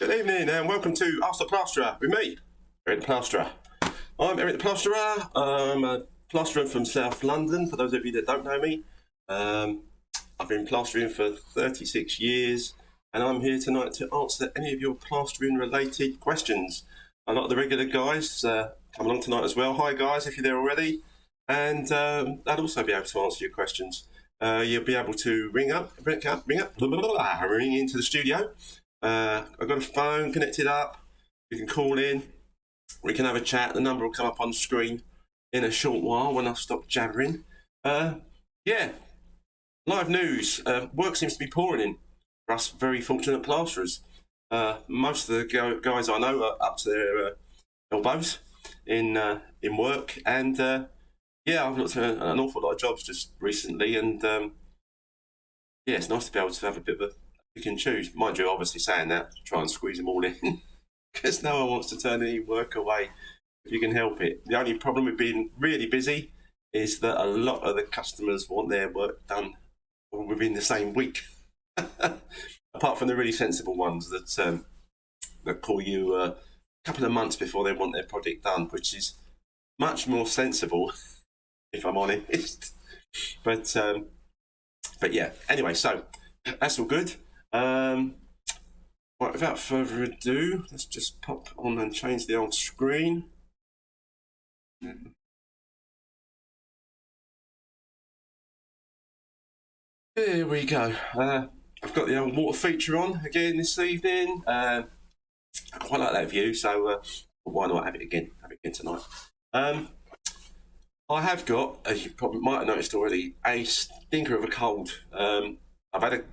Good evening and welcome to Ask the Plasterer with me, Eric the Plasterer. I'm Eric the Plasterer. I'm a plasterer from South London, for those of you that don't know me. I've been plastering for 36 years and I'm here tonight to answer any of your plastering related questions. A lot of the regular guys come along tonight as well. Hi guys, if you're there already. And I'll also be able to answer your questions. You'll be able to ring into the studio. I've got a phone connected up. You can call in. We can have a chat. The number will come up on the screen in a short while when I've stopped jabbering. Yeah, live news. Work seems to be pouring in for us very fortunate plasterers. Most of the guys I know are up to their elbows in work, and yeah, I've looked at an awful lot of jobs just recently, and yeah, it's nice to be able to have a bit of a pick and choose. Mind you, obviously saying that, try and squeeze them all in, because no one wants to turn any work away if you can help it. The only problem with being really busy is that a lot of the customers want their work done within the same week. Apart from the really sensible ones that call you a couple of months before they want their project done, which is much more sensible, if I'm honest. But yeah, anyway, so that's all good. Right, without further ado, let's just pop on and change the old screen. Here we go. I've got the old water feature on again this evening. I quite like that view, so why not have it again? Have it again tonight. I have got, as you probably might have noticed already, a stinker of a cold. I've had a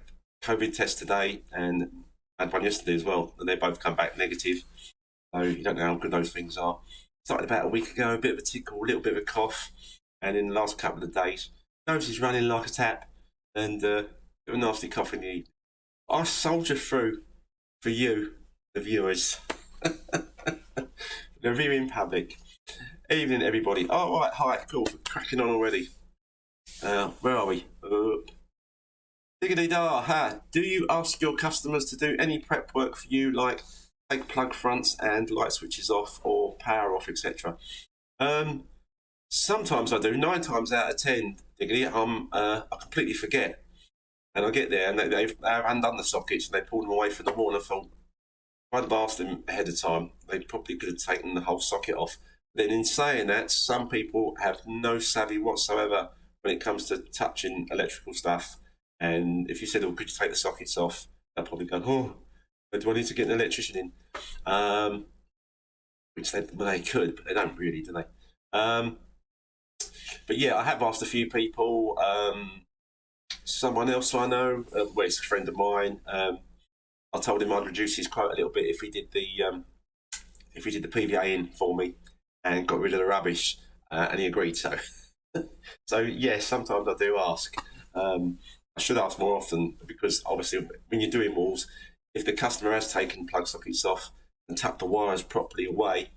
COVID test today and had one yesterday as well, and they both come back negative. So you don't know how good those things are. Started about a week ago, a bit of a tickle, a little bit of a cough, and in the last couple of days, nose is running like a tap, and a nasty cough in the evening. I soldier through for you, the viewers, the viewing public. Evening, everybody. Oh, right, hi, cool. Cracking on already. Where are we? Diggity-da, ha. Do you ask your customers to do any prep work for you, like take plug fronts and light switches off or power off, etc.? Sometimes I do. 9 times out of 10, Diggity, I completely forget. And I get there and they've undone the sockets and they pulled them away from the wall, and I thought, if I'd asked them ahead of time, they probably could have taken the whole socket off. Then in saying that, some people have no savvy whatsoever when it comes to touching electrical stuff. And if you said, oh, could you take the sockets off? They'll probably go, oh, do I need to get an electrician in? Which they could, but they don't really, do they? But yeah, I have asked a few people. Someone else I know, well, it's a friend of mine. I told him I'd reduce his quote a little bit if he did the PVA in for me and got rid of the rubbish, and he agreed. So yes, sometimes I do ask. I should ask more often, because obviously when you're doing walls, if the customer has taken plug sockets off and tucked the wires properly away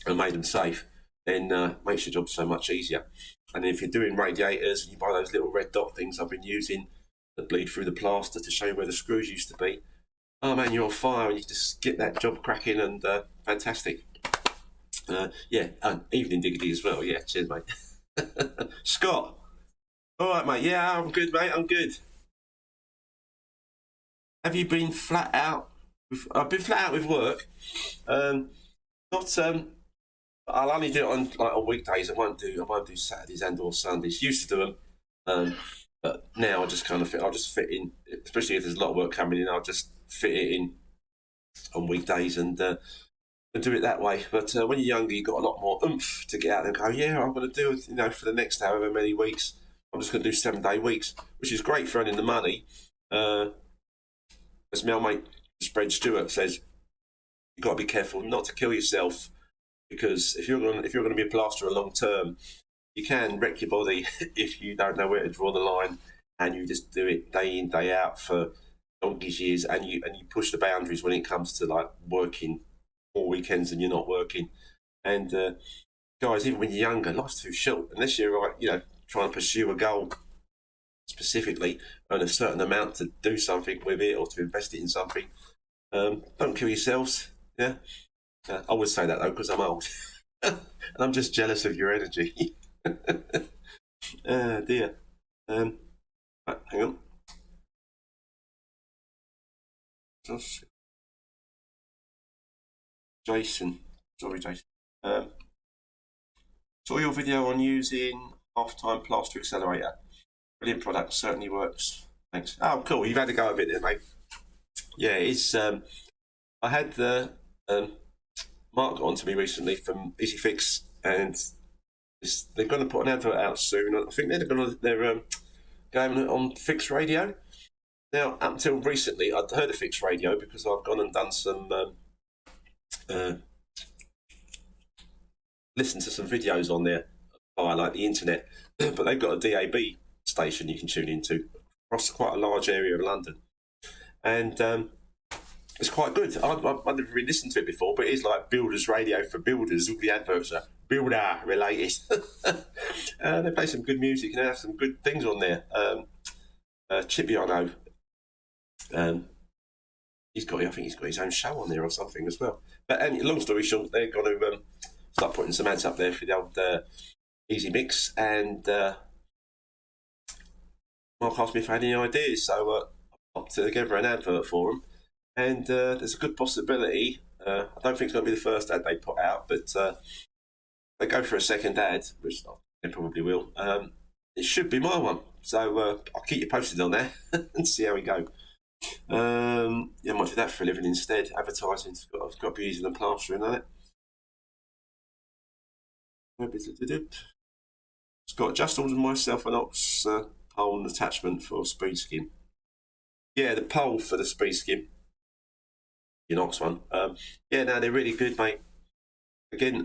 and made them safe, then makes your job so much easier. And if you're doing radiators and you buy those little red dot things I've been using that bleed through the plaster to show you where the screws used to be, oh man, you're on fire, and you just get that job cracking, and fantastic. Yeah, evening Diggity as well. Yeah, cheers, mate. Scott. All right, mate. Yeah, I'm good, mate. I'm good. Have you been flat out? I've been flat out with work. I'll only do it on weekdays. I won't do Saturdays and or Sundays. Used to do them, but now I just kind of I'll just fit in, especially if there's a lot of work coming in. I'll just fit it in on weekdays and do it that way. But when you're younger, you've got a lot more oomph to get out there and go, yeah, I'm going to do it, for the next however many weeks. I'm just going to do 7-day weeks, which is great for earning the money. As my mate, Spread Stewart, says, you've got to be careful not to kill yourself, because if you're going to be a plasterer long term, you can wreck your body if you don't know where to draw the line, and you just do it day in, day out for donkey's years, and you push the boundaries when it comes to working more weekends and you're not working. And guys, even when you're younger, life's too short unless you're trying to pursue a goal specifically, earn a certain amount to do something with it or to invest it in something. Don't kill yourselves. Yeah, I would say that though because I'm old, and I'm just jealous of your energy. Dear. Hang on. Jason. Sorry, Jason. Saw your video on using half-time plaster accelerator. Brilliant product, certainly works. Thanks. Oh, cool. You've had a go of it then, mate. Yeah, it's. I had the Mark got on to me recently from Easy Fix, and they're going to put an advert out soon. I think they're going on Fix Radio. Now, up until recently, I'd heard of Fix Radio because I've gone and done some. Listened to some videos on there via like the internet, but they've got a DAB station you can tune into across quite a large area of London, and it's quite good. I've never really listened to it before, but it is like builders radio for builders. All the adverts are builder related. They play some good music and they have some good things on there. Chippy, I know, I think he's got his own show on there or something as well. But long story short, they're going to start putting some ads up there for the old Easy Mix, and Mark asked me if I had any ideas, so I put together an advert for them, and there's a good possibility. I don't think it's going to be the first ad they put out, but they go for a second ad, which they probably will. It should be my one, so I'll keep you posted on that and see how we go. I might do that for a living instead. Advertising, I've got to be using the plastering on it. Scott, just ordered myself an ox pole and attachment for speed skim. Yeah, the pole for the speed skim, the ox one. Yeah, no, they're really good, mate. Again,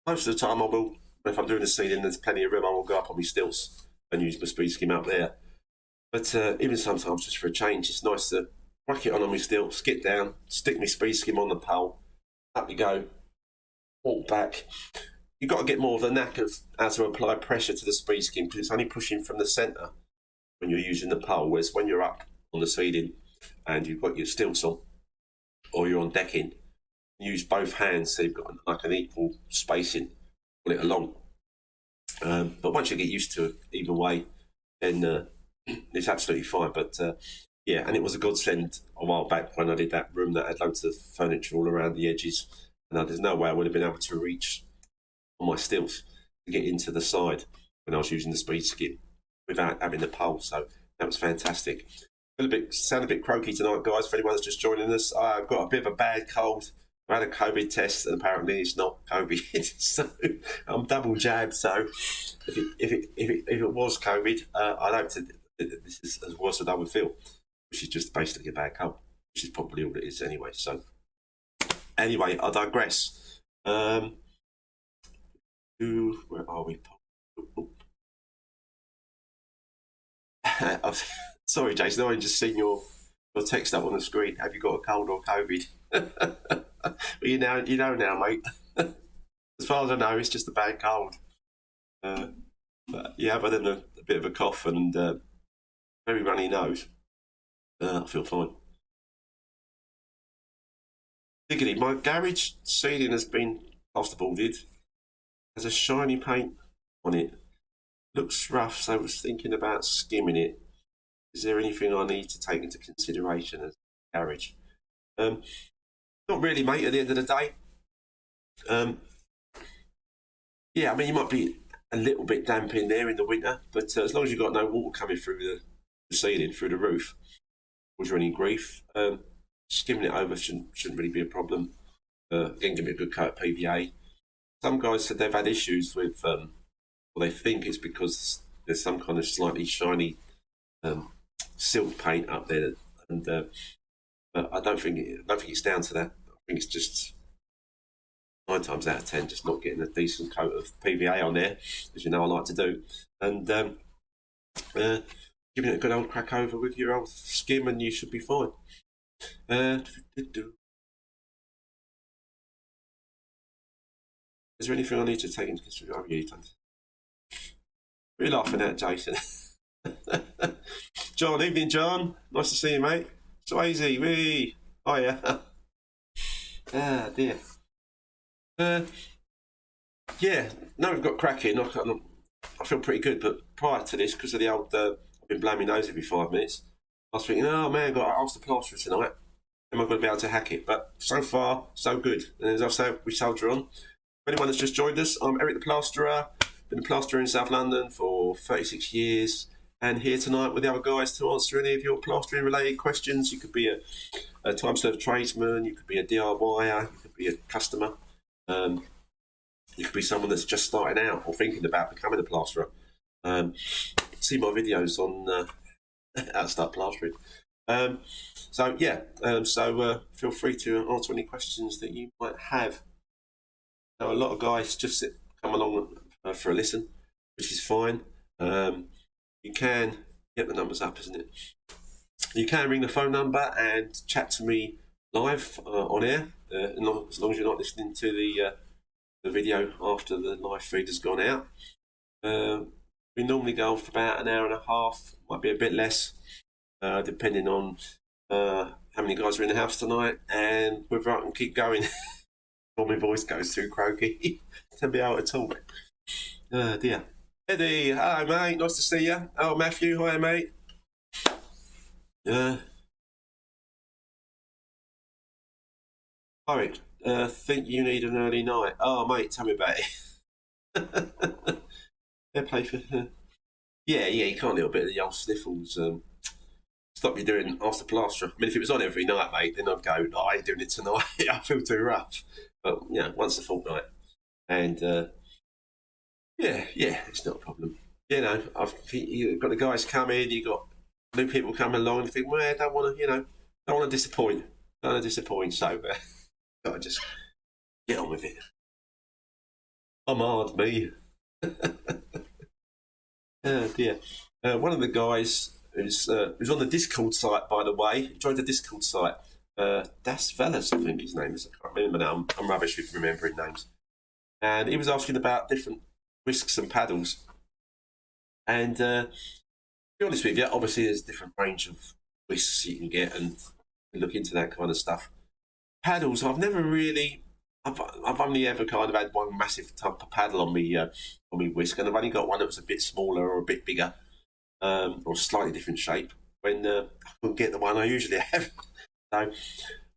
most of the time I will, if I'm doing the ceiling, there's plenty of room, I will go up on my stilts and use my speed skim up there. But even sometimes, just for a change, it's nice to whack it on my stilts, get down, stick my speed skim on the pole, up you go, walk back. You've got to get more of the knack of how to apply pressure to the speed skim because it's only pushing from the centre when you're using the pole, whereas when you're up on the ceiling and you've got your stilts on or you're on decking, you use both hands so you've got like an equal spacing, pull it along. But once you get used to it either way, then it's absolutely fine. But yeah, and it was a godsend a while back when I did that room that had loads of furniture all around the edges, and there's no way I would have been able to reach on my stilts to get into the side when I was using the speed skim without having the pole. So that was fantastic. Sound a bit croaky tonight, guys. For anyone that's just joining us, I've got a bit of a bad cold. I had a COVID test, and apparently it's not COVID. So I'm double jabbed. So if it was COVID, I'd hope this is as worse as I would feel, which is just basically a bad cold, which is probably all it is anyway. So anyway, I digress. Where are we? Sorry, Jason, I've just seen your text up on the screen. Have you got a cold or COVID? But you know now, mate. As far as I know, it's just a bad cold. But yeah, other than a bit of a cough and very runny nose, I feel fine. Diggity, my garage ceiling has been plasterboarded. Has a shiny paint on it. Looks rough, so I was thinking about skimming it. Is there anything I need to take into consideration as a garage? Not really, mate, at the end of the day. Yeah, I mean, you might be a little bit damp in there in the winter, but as long as you've got no water coming through the ceiling, through the roof, was there any grief? Skimming it over shouldn't really be a problem. Again, give it a good coat of PVA. Some guys said they've had issues with, well, they think it's because there's some kind of slightly shiny silk paint up there, and but I don't think it's down to that. I think it's just 9 times out of 10 just not getting a decent coat of PVA on there, as you know I like to do, and giving it a good old crack over with your old skim, and you should be fine. Is there anything I need to take into consideration? Oh, yeah, you've done. What are you laughing at, Jason? John, evening, John. Nice to see you, mate. Swayze, wee. Oh yeah. Ah dear. Yeah. Now we've got cracking. I feel pretty good, but prior to this, because of the old, I've been blowing my nose every 5 minutes. I was thinking, oh man, I've got to ask the plasterer tonight. Am I going to be able to hack it? But so far, so good. And as I say, we soldier on. For anyone that's just joined us, I'm Eric the Plasterer. Been a plasterer in South London for 36 years. And here tonight with the other guys to answer any of your plastering related questions. You could be a time-served tradesman, you could be a DIYer, you could be a customer. You could be someone that's just starting out or thinking about becoming a plasterer. See my videos on how to start plastering. So feel free to answer any questions that you might have. Now, a lot of guys just come along for a listen, which is fine. You can get the numbers up, isn't it? You can ring the phone number and chat to me live on air, as long as you're not listening to the video after the live feed has gone out. We normally go for about an hour and a half, might be a bit less, depending on how many guys are in the house tonight and whether I can keep going before my voice goes too croaky to be able to talk. Dear. Eddie, hello mate, nice to see you. Oh, Matthew, hi mate. Eric, think you need an early night. Oh mate, tell me about it. Fair play for yeah, you can't do a bit of the old sniffles. Stop you doing Ask the Plasterer. I mean, if it was on every night, mate, then I'd go, no, I ain't doing it tonight. I feel too rough. But, once a fortnight. And, yeah, it's not a problem. You've got the guys coming, you've got new people coming along, and you think, well, I don't want to disappoint. Don't want to disappoint, so got to just get on with it. I'm hard, me. Oh, dear. One of the guys who's on the Discord site, by the way. He joined the Discord site. Das Velas, I think his name is. I can't remember now. I'm rubbish with remembering names. And he was asking about different whisks and paddles. And to be honest with you, obviously there's a different range of whisks you can get and look into that kind of stuff. Paddles, I've never really. I've only ever kind of had one massive type of paddle on me whisk, and I've only got one that was a bit smaller or a bit bigger. Or slightly different shape when I couldn't get the one I usually have. So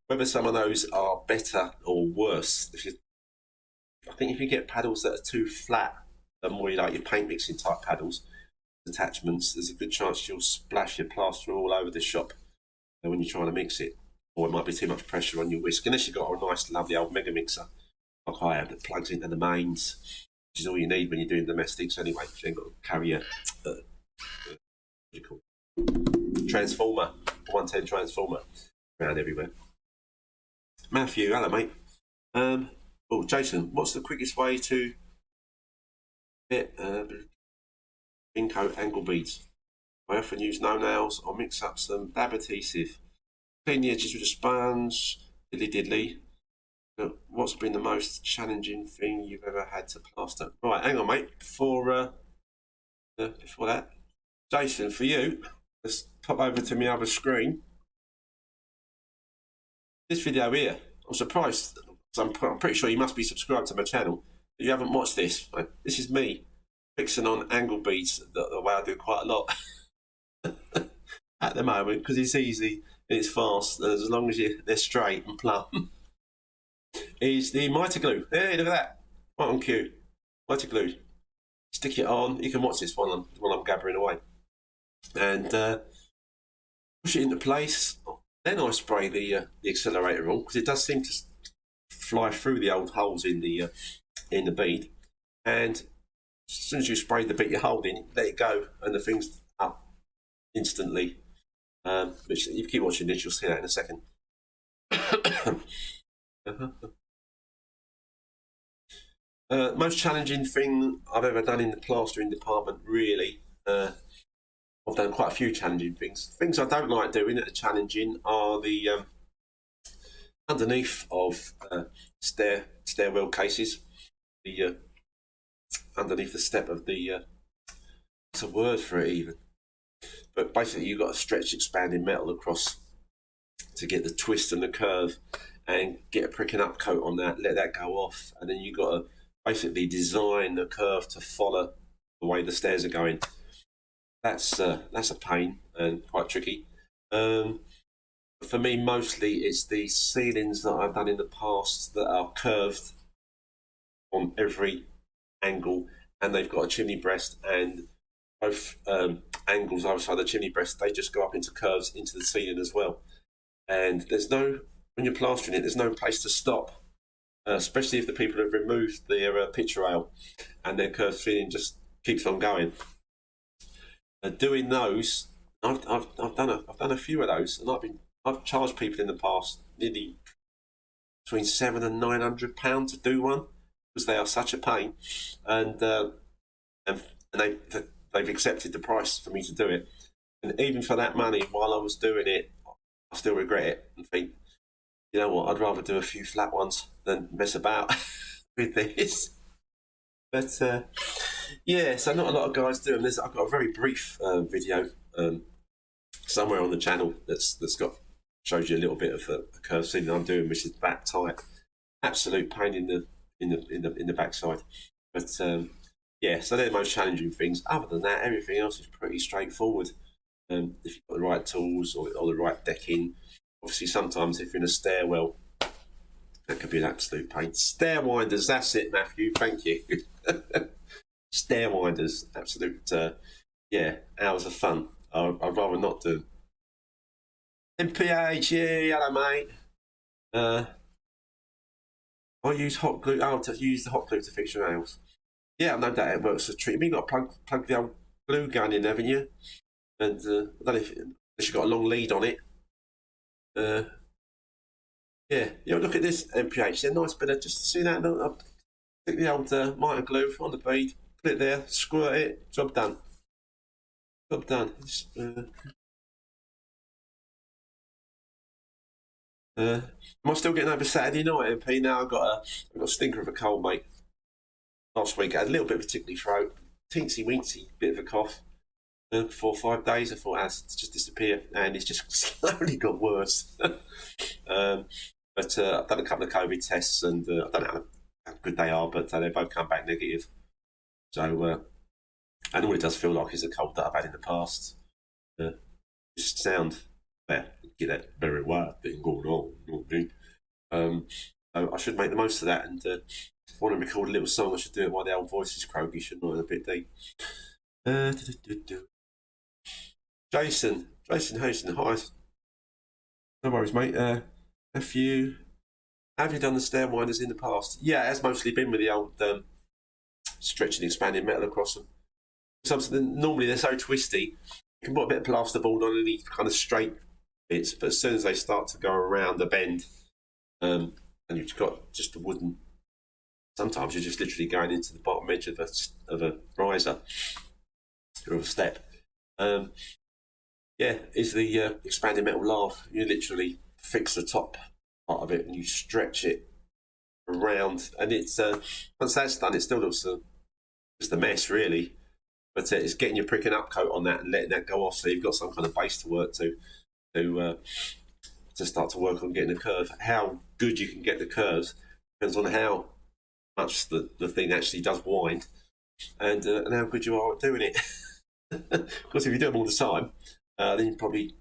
whether some of those are better or worse, I think if you get paddles that are too flat, and more like your paint mixing type paddles, attachments, there's a good chance you'll splash your plaster all over the shop when you're trying to mix it, or it might be too much pressure on your whisk, unless you've got a nice lovely old mega mixer like I have that plugs into the mains, which is all you need when you're doing domestics anyway. You ain't got to carry a transformer, 110 transformer around everywhere. Matthew, hello mate. Jason, what's the quickest way to get pin coat angle beads? I often use no nails or mix up some dab adhesive. Clean the edges with a sponge, diddly. What's been the most challenging thing you've ever had to plaster? Right, hang on mate, before that. Jason, for you, let's pop over to my other screen. This video here, I'm surprised, I'm pretty sure you must be subscribed to my channel, but you haven't watched this. This is me fixing on angle beads the way I do quite a lot at the moment, because it's easy and it's fast, and as long as they're straight and plumb. Is the mitre glue. Hey, look at that. Right on cue. Mitre glue. Stick it on. You can watch this while I'm gabbering away. And push it into place. Then I spray the accelerator on, because it does seem to fly through the old holes in the bead. And as soon as you spray the bit you're holding, let it go, and the thing's up instantly. Which, if you keep watching this, you'll see that in a second. Most challenging thing I've ever done in the plastering department, really. I've done quite a few challenging things. Things I don't like doing that are challenging are the underneath of stairwell cases. The underneath the step of the what's a word for it even? But basically, you've got a stretched expanding metal across to get the twist and the curve and get a pricking up coat on that, let that go off, and then you've got to basically design the curve to follow the way the stairs are going. That's a pain and quite tricky. For me, mostly it's the ceilings that I've done in the past that are curved on every angle, and they've got a chimney breast, and both angles either side of the chimney breast, they just go up into curves into the ceiling as well. And when you're plastering it, there's no place to stop, especially if the people have removed their picture rail and their curved ceiling just keeps on going. Doing those, I've done a few of those, and I've charged people in the past nearly between £700 and £900 to do one, because they are such a pain, and they've accepted the price for me to do it. And even for that money, while I was doing it, I still regret it and think, you know what, I'd rather do a few flat ones than mess about with this. But yeah, so not a lot of guys do them. I've got a very brief video somewhere on the channel that's shows you a little bit of a curve ceiling I'm doing, which is back tight. Absolute pain in the backside. But yeah, so they're the most challenging things. Other than that, everything else is pretty straightforward. If you've got the right tools or the right decking. Obviously, sometimes if you're in a stairwell, that could be an absolute pain. Stair winders, that's it, Matthew. Thank you. Stair winders, absolute, hours of fun. I'd rather not do. MPH, yeah, hello, mate. I use hot glue. To use the hot glue to fix your nails. Yeah, no doubt it works as a treat. You've got to plug the old glue gun in, haven't you? And I don't know if you've got a long lead on it. Yeah, look at this MPH. They're nice, but just see that. I'll stick the old mitre glue on the bead, put it there, squirt it, job done. Job done. Am I still getting over Saturday night, MP? Now I've got a stinker of a cold, mate. Last week I had a little bit of a tickly throat, teensy weensy bit of a cough. 4 or 5 days I thought it's just disappear, and it's just slowly got worse. But I've done a couple of COVID tests, and I don't know how good they are, but they both come back negative. So, and all it does feel like is a cold that I've had in the past. Just sound there, get that very wild thing going on. You know what I mean? So I should make the most of that, and if I want to record a little song, I should do it while the old voice is croaky, shouldn't I? A bit deep. Jason, hi. No worries, mate. Have you done the stair winders in the past? Yeah, it has mostly been with the old stretching, expanding metal across them. Normally they're so twisty, you can put a bit of plasterboard on any kind of straight bits, but as soon as they start to go around the bend, and you've got just a wooden, sometimes you're just literally going into the bottom edge of a riser or of a step. Is the expanding metal lathe. You literally fix the top part of it and you stretch it around, and it's once that's done, it still looks just a mess, really. But it's getting your pricking up coat on that and letting that go off, so you've got some kind of base to work to start to work on getting a curve. How good you can get the curves depends on how much the thing actually does wind, and how good you are at doing it. Of course, if you do them all the time, then you're probably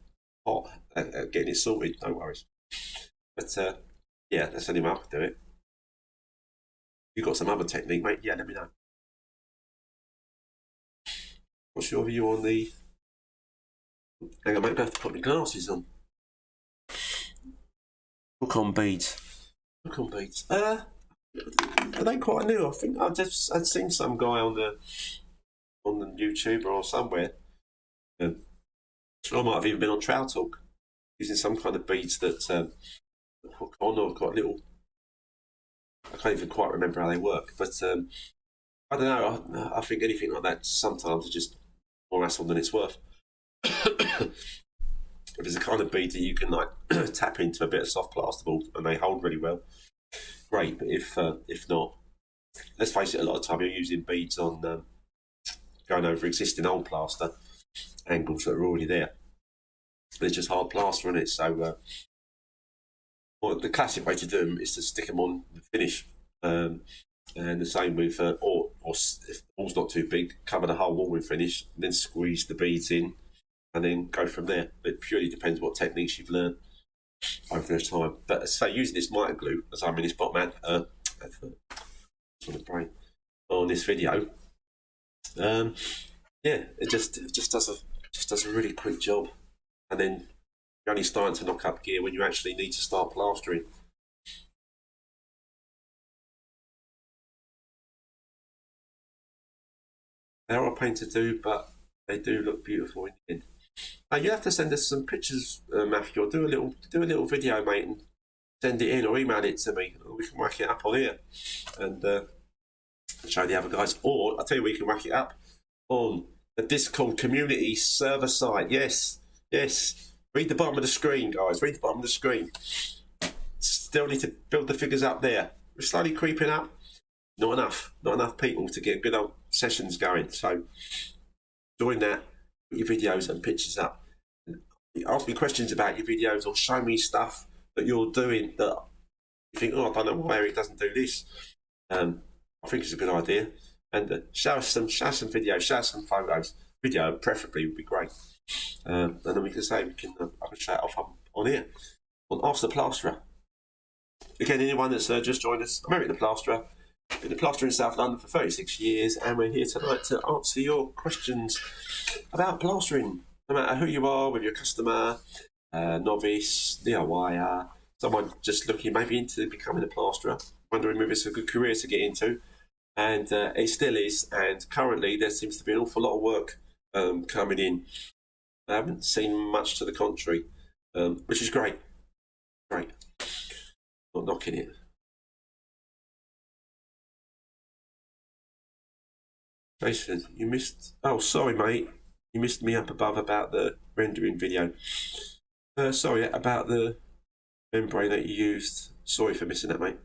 hot at getting it sorted. No worries. But that's the only way I could do it. If you've got some other technique, mate, let me know. What's your view on the... Hang on, mate, I have to put my glasses on. Hook on beads. Are they quite new? I think I'd seen some guy on the YouTube or somewhere. I might have even been on Trail Talk using some kind of beads that hook on or got little. I can't even quite remember how they work, but I don't know. I think anything like that sometimes is just more hassle than it's worth. If it's a kind of bead that you can like tap into a bit of soft plasterboard and they hold really well, great. But if not, let's face it, a lot of time you're using beads on going over existing old plaster angles that are already there. It's just hard plaster, isn't it? So Well, the classic way to do them is to stick them on the finish. And the same with, or if the ball's not too big, cover the whole wall with finish, then squeeze the beads in, and then go from there. It purely depends what techniques you've learned over the time. But as I say, using this mitre glue, as I'm in this bottom on the brain on this video, it just does a really quick job, and then you're only starting to knock up gear when you actually need to start plastering. They are a pain to do, but they do look beautiful in the end. You have to send us some pictures, Matthew, or do a little video, mate, and send it in or email it to me. We can whack it up on here and show the other guys. Or I'll tell you, we can whack it up on the Discord community server site. Yes. Read the bottom of the screen, guys. Read the bottom of the screen. Still need to build the figures up there. We're slowly creeping up. Not enough people to get good old sessions going. So join that, put your videos and pictures up. Ask me questions about your videos, or show me stuff that you're doing that you think, I don't know why Eric doesn't do this. I think it's a good idea. And show us some videos, show us some photos. Video preferably would be great. And then we can say I can show it off on here on Ask the Plasterer. Again, anyone that's just joined us, I'm Eric the Plasterer. Been a plasterer in South London for 36 years, and we're here tonight to answer your questions about plastering. No matter who you are, with your customer, novice, DIYer, someone just looking maybe into becoming a plasterer, wondering if it's a good career to get into, and it still is. And currently, there seems to be an awful lot of work coming in. I haven't seen much to the contrary, which is great. Great. Not knocking it. Jason, you missed... Oh, sorry, mate. You missed me up above about the rendering video. Sorry, about the membrane that you used. Sorry for missing that, mate.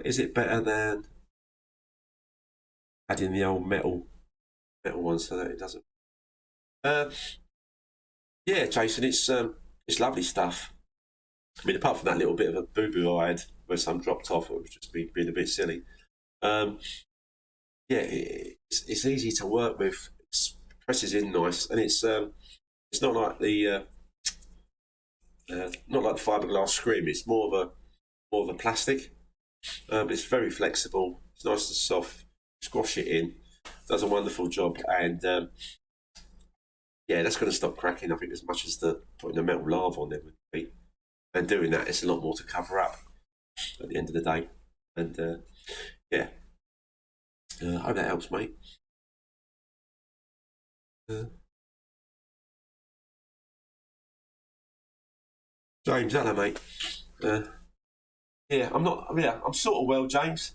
Is it better than adding the old metal one so that it doesn't... yeah, Jason, it's lovely stuff. I mean, apart from that little bit of a boo-boo I had where some dropped off, it was just being a bit silly. Yeah, it's easy to work with. It presses in nice, and it's not like the fiberglass scrim. It's more of a plastic, but it's very flexible. It's nice and soft. Squash it in, does a wonderful job, and yeah, that's going to stop cracking. I think as much as putting the metal lava on there would be, and doing that, it's a lot more to cover up at the end of the day, and yeah. I hope that helps, mate. James, hello, mate. Yeah, I'm sort of well, James.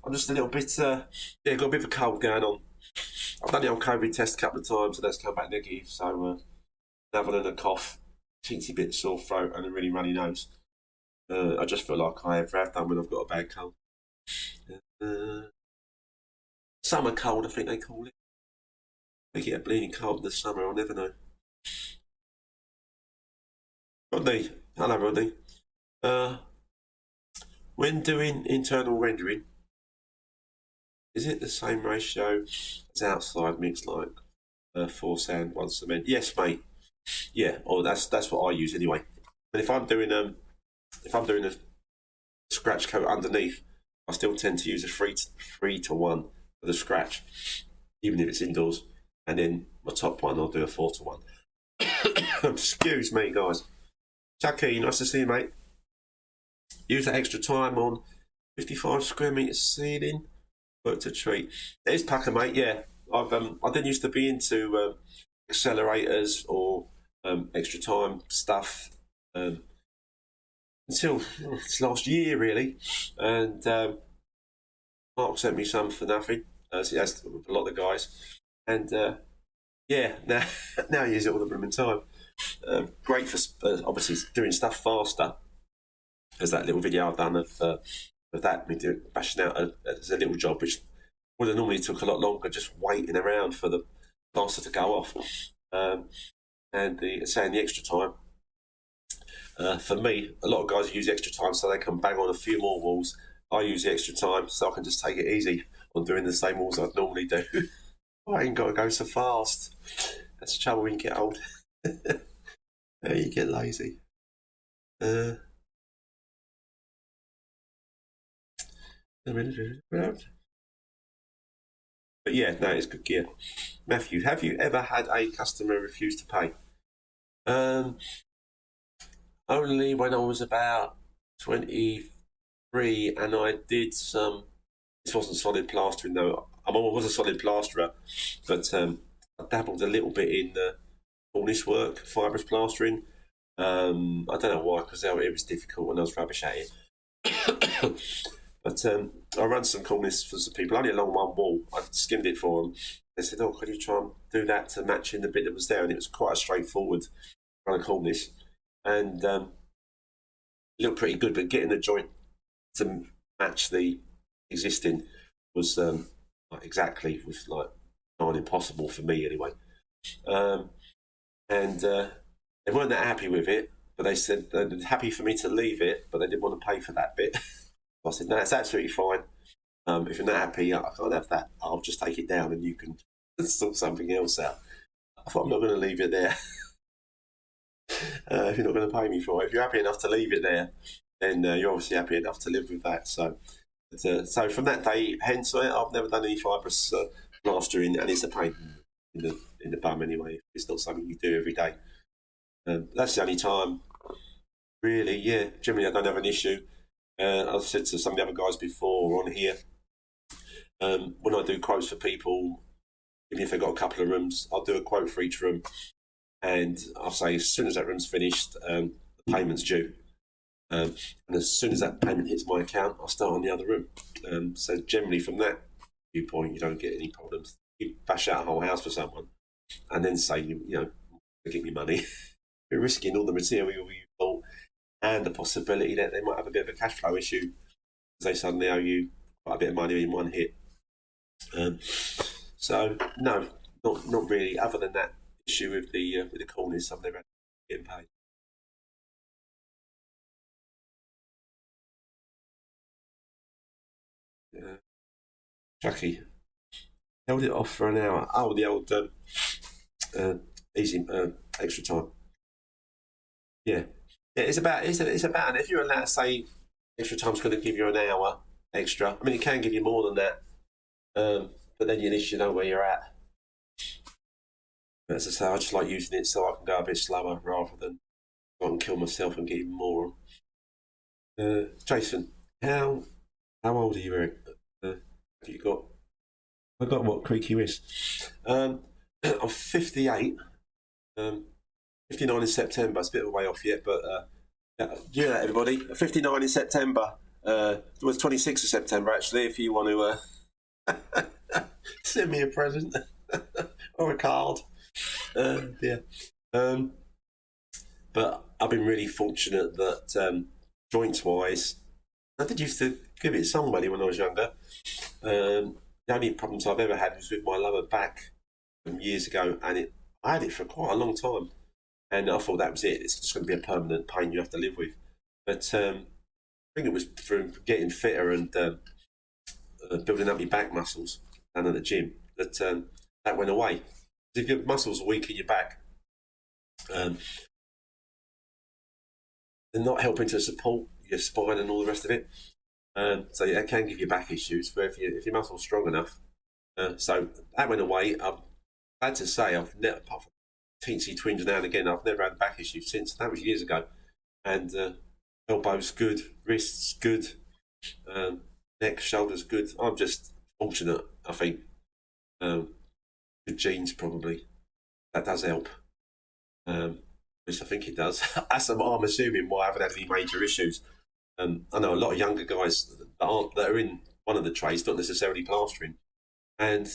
I'm just a little bit, got a bit of a cold going on. I've done the old COVID test a couple of times, and that's come back negative. So, other than a cough, teensy bit sore throat, and a really runny nose. I just feel like I have done when I've got a bad cold. Summer cold, I think they call it. They get a bleeding cold in the summer, I'll never know. Rodney, hello Rodney. When doing internal rendering, is it the same ratio as outside mix, like 4 sand, 1 cement? Yes, mate. Yeah, or that's what I use anyway. But if I'm doing a scratch coat underneath, I still tend to use a 3 to 1 for the scratch, even if it's indoors, and then my top one I'll do a 4 to 1. Excuse me, guys. Chucky, nice to see you, mate. Use that extra time on 55 square metre ceiling. Worked a treat. It is pucker, mate. Yeah, I didn't used to be into accelerators or extra time stuff until this last year, really, and Mark sent me some for nothing, as he has with a lot of the guys, and yeah, now he uses it all the blooming time. Great for obviously doing stuff faster. There's that little video I've done of that, me bashing out as a little job, which would have normally took a lot longer, just waiting around for the plaster to go off, and the extra time. For me, a lot of guys use extra time so they can bang on a few more walls. I use the extra time so I can just take it easy on doing the same walls I'd normally do. I ain't got to go so fast. That's the trouble when you get old. You get lazy. But yeah, no, it's good gear. Matthew, have you ever had a customer refuse to pay? Only when I was about 23 and I did some, this wasn't solid plastering though, I was a solid plasterer, but I dabbled a little bit in cornice work, fibrous plastering. I don't know why, because it was difficult when I was rubbish at it. But I ran some cornice for some people, only along one wall. I skimmed it for them. They said, "Oh, could you try and do that to match in the bit that was there?" And it was quite a straightforward run of cornice, and it looked pretty good. But getting the joint to match the existing was was like not impossible for me anyway. And they weren't that happy with it, but they said they're happy for me to leave it, but they didn't want to pay for that bit. I said, no, that's absolutely fine. If you're not happy, I can't have that. I'll just take it down and you can sort something else out. I thought, I'm not going to leave it there. If you're not going to pay me for it. If you're happy enough to leave it there, then you're obviously happy enough to live with that. So from that day, hence, I've never done any fibrous plastering, and it's a pain in the bum anyway. It's not something you do every day. That's the only time, really. Yeah, generally I don't have an issue. I've said to some of the other guys before on here, when I do quotes for people, even if they've got a couple of rooms, I'll do a quote for each room, and I'll say as soon as that room's finished, the payment's due. And as soon as that payment hits my account, I'll start on the other room. So generally from that viewpoint, you don't get any problems. You bash out a whole house for someone and then say, give me money. You're risking all the material you bought and the possibility that they might have a bit of a cash flow issue because they suddenly owe you quite a bit of money in one hit. So no, not really. Other than that issue with the cornice, I've never had getting paid. Chucky held it off for an hour. Oh, the old easy extra time. Yeah. Yeah, it's about, and if you're allowed to say extra time's going to give you an hour extra, I mean, it can give you more than that, but then at least you know where you're at. But as I say, I just like using it so I can go a bit slower rather than go and kill myself and get even more on. Jason, how old are you, Eric? Have you got? I got what creaky wrist. I'm 58. 59 in September. It's a bit of a way off yet, but yeah, everybody. 59 in September. It was 26th of September, actually, if you want to send me a present or a card. Yeah. But I've been really fortunate that joints-wise, I did used to give it some money when I was younger. The only problems I've ever had was with my lower back years ago, and I had it for quite a long time. And I thought that was it. It's just going to be a permanent pain you have to live with. But I think it was from getting fitter and building up your back muscles down at the gym that went away. If your muscles are weak in your back, they're not helping to support your spine and all the rest of it. So it can give you back issues. But if your muscle's strong enough, so that went away. I'm glad to say I've never, apart from teensy twinge now and again, I've never had back issues since. That was years ago. And elbows good, wrists good, neck, shoulders good. I'm just fortunate, I think. Good genes probably. That does help. At least I think it does. That's I'm assuming why I haven't had any major issues. I know a lot of younger guys that are in one of the trades, not necessarily plastering, and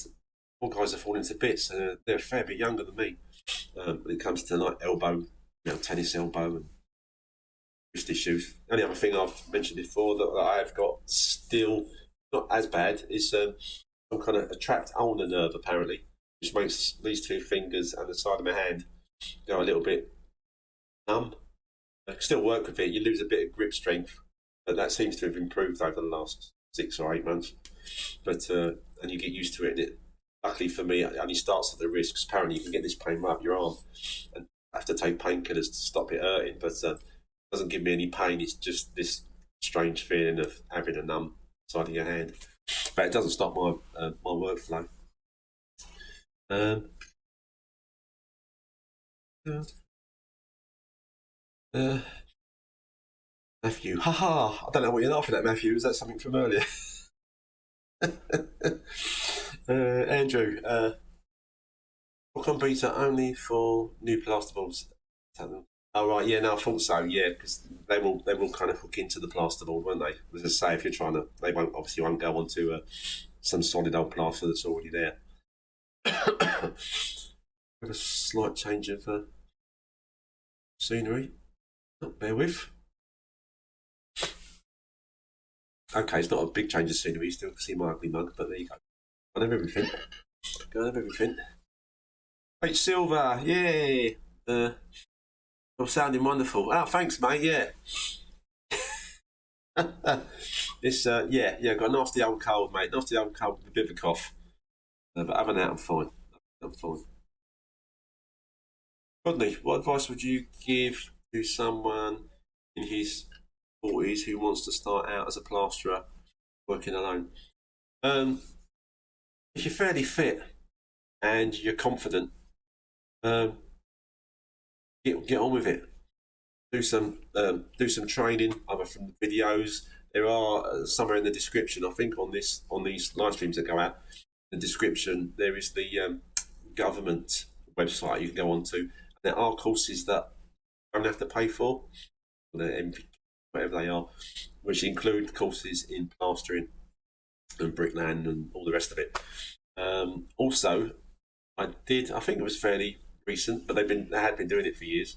all guys are falling to bits. They're a fair bit younger than me when it comes to like elbow, tennis elbow and wrist issues. The only other thing I've mentioned before that I've got still not as bad is some kind of a trapped ulnar nerve apparently, which makes these two fingers and the side of my hand go a little bit numb. I still work with it. You lose a bit of grip strength, but that seems to have improved over the last 6 or 8 months. But and you get used to it. And it, luckily for me, it only starts at the wrist, because apparently you can get this pain right up your arm, and have to take painkillers to stop it hurting. But it doesn't give me any pain. It's just this strange feeling of having a numb side of your hand. But it doesn't stop my my workflow. Matthew, haha! I don't know what you're laughing at, Matthew. Is that something from earlier? Andrew, rock on beta only for new plasterboards. Oh right, yeah, no, I thought so. Yeah, because they will kind of hook into the plasterboard, won't they? As I say, if you're trying to, they won't go onto some solid old plaster that's already there. With a slight change of scenery. Oh, bear with. Okay, it's not a big change of scenery. You still see my ugly mug, but there you go. I have everything. I have everything. H Silver, yay! You're sounding wonderful. Oh, thanks, mate. Yeah. It's yeah. Got a nasty old cold, mate. Nasty old cold with a bit of a cough. But other than that, I'm fine. Rodney, what advice would you give to someone in his 40s who wants to start out as a plasterer working alone? If you're fairly fit and you're confident, get on with it. Do some training, either from the videos. There are somewhere in the description, I think, on these live streams that go out. In the description, there is the government website you can go on to. There are courses that you don't have to pay for, whatever they are, which include courses in plastering and bricklaying and all the rest of it. Also, I think it was fairly recent, but they had been doing it for years.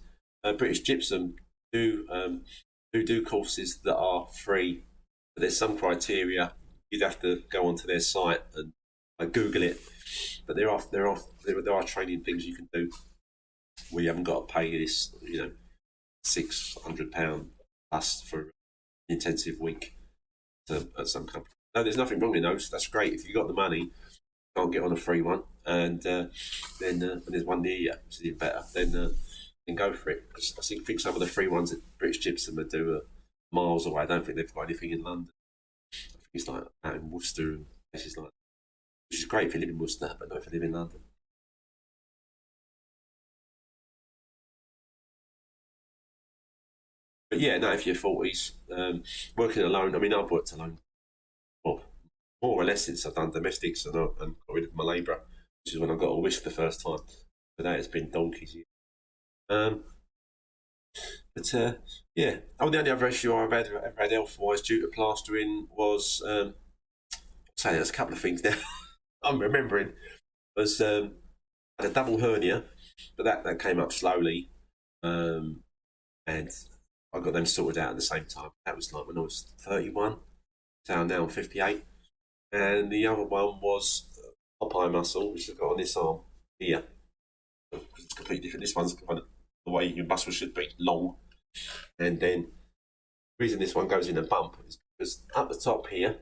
British Gypsum do courses that are free, but there's some criteria. You'd have to go onto their site and Google it. But there are training things you can do where you haven't got to pay this, £600 plus for an intensive week at some company. No, there's nothing wrong with those. That's great. If you've got the money, can't get on a free one, and then when there's one near you, which is even better, then go for it. I think some of the free ones at British Gypsum are miles away. I don't think they've got anything in London. I think it's like out in Worcester and places like that, which is great if you live in Worcester, but not if you live in London. But yeah, no, if you're 40s, working alone, I mean, I've worked alone, well, more or less since I've done domestics and got rid of my labourer, which is when I got a whisk the first time. But that has been donkeys. Yeah, the only other issue I've ever had health-wise due to plastering was, there's a couple of things now I'm remembering, was I had a double hernia, but that came up slowly, and I got them sorted out at the same time. That was like when I was 31, so now I'm 58. And the other one was Popeye muscle, which I've got on this arm here. It's completely different. This one's kind of the way your muscle should be, long. And then the reason this one goes in a bump is because up the top here,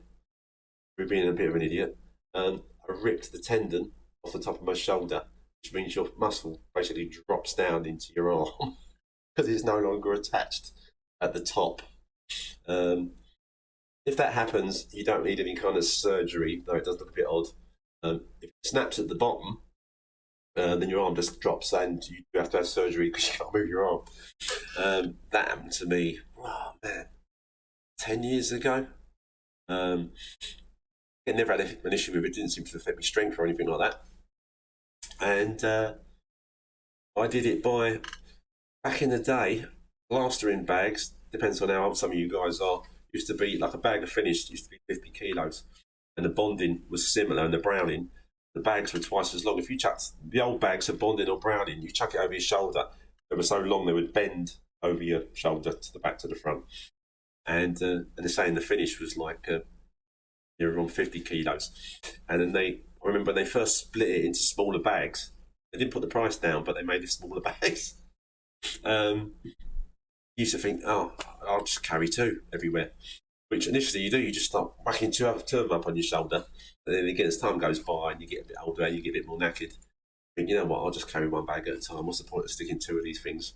through being a bit of an idiot, I ripped the tendon off the top of my shoulder, which means your muscle basically drops down into your arm because it's no longer attached at the top. If that happens, you don't need any kind of surgery, though it does look a bit odd. If it snaps at the bottom, then your arm just drops and you have to have surgery because you can't move your arm. That happened to me, 10 years ago. I never had an issue with it. It didn't seem to affect my strength or anything like that. And I did it by, back in the day, plastering bags, depends on how old some of you guys are, used to be like a bag of finished, used to be 50 kilos. And the bonding was similar, and the browning, the bags were twice as long. If you chucked the old bags of bonding or browning, you chuck it over your shoulder, they were so long they would bend over your shoulder to the back to the front. And they're saying the finish was like around 50 kilos. And then I remember they first split it into smaller bags. They didn't put the price down, but they made it smaller bags. used to think, oh, I'll just carry two everywhere. Which initially you do, you just start whacking two of them up on your shoulder. And then again, as time goes by and you get a bit older and you get a bit more knackered, think, you know what, I'll just carry one bag at a time. What's the point of sticking two of these things,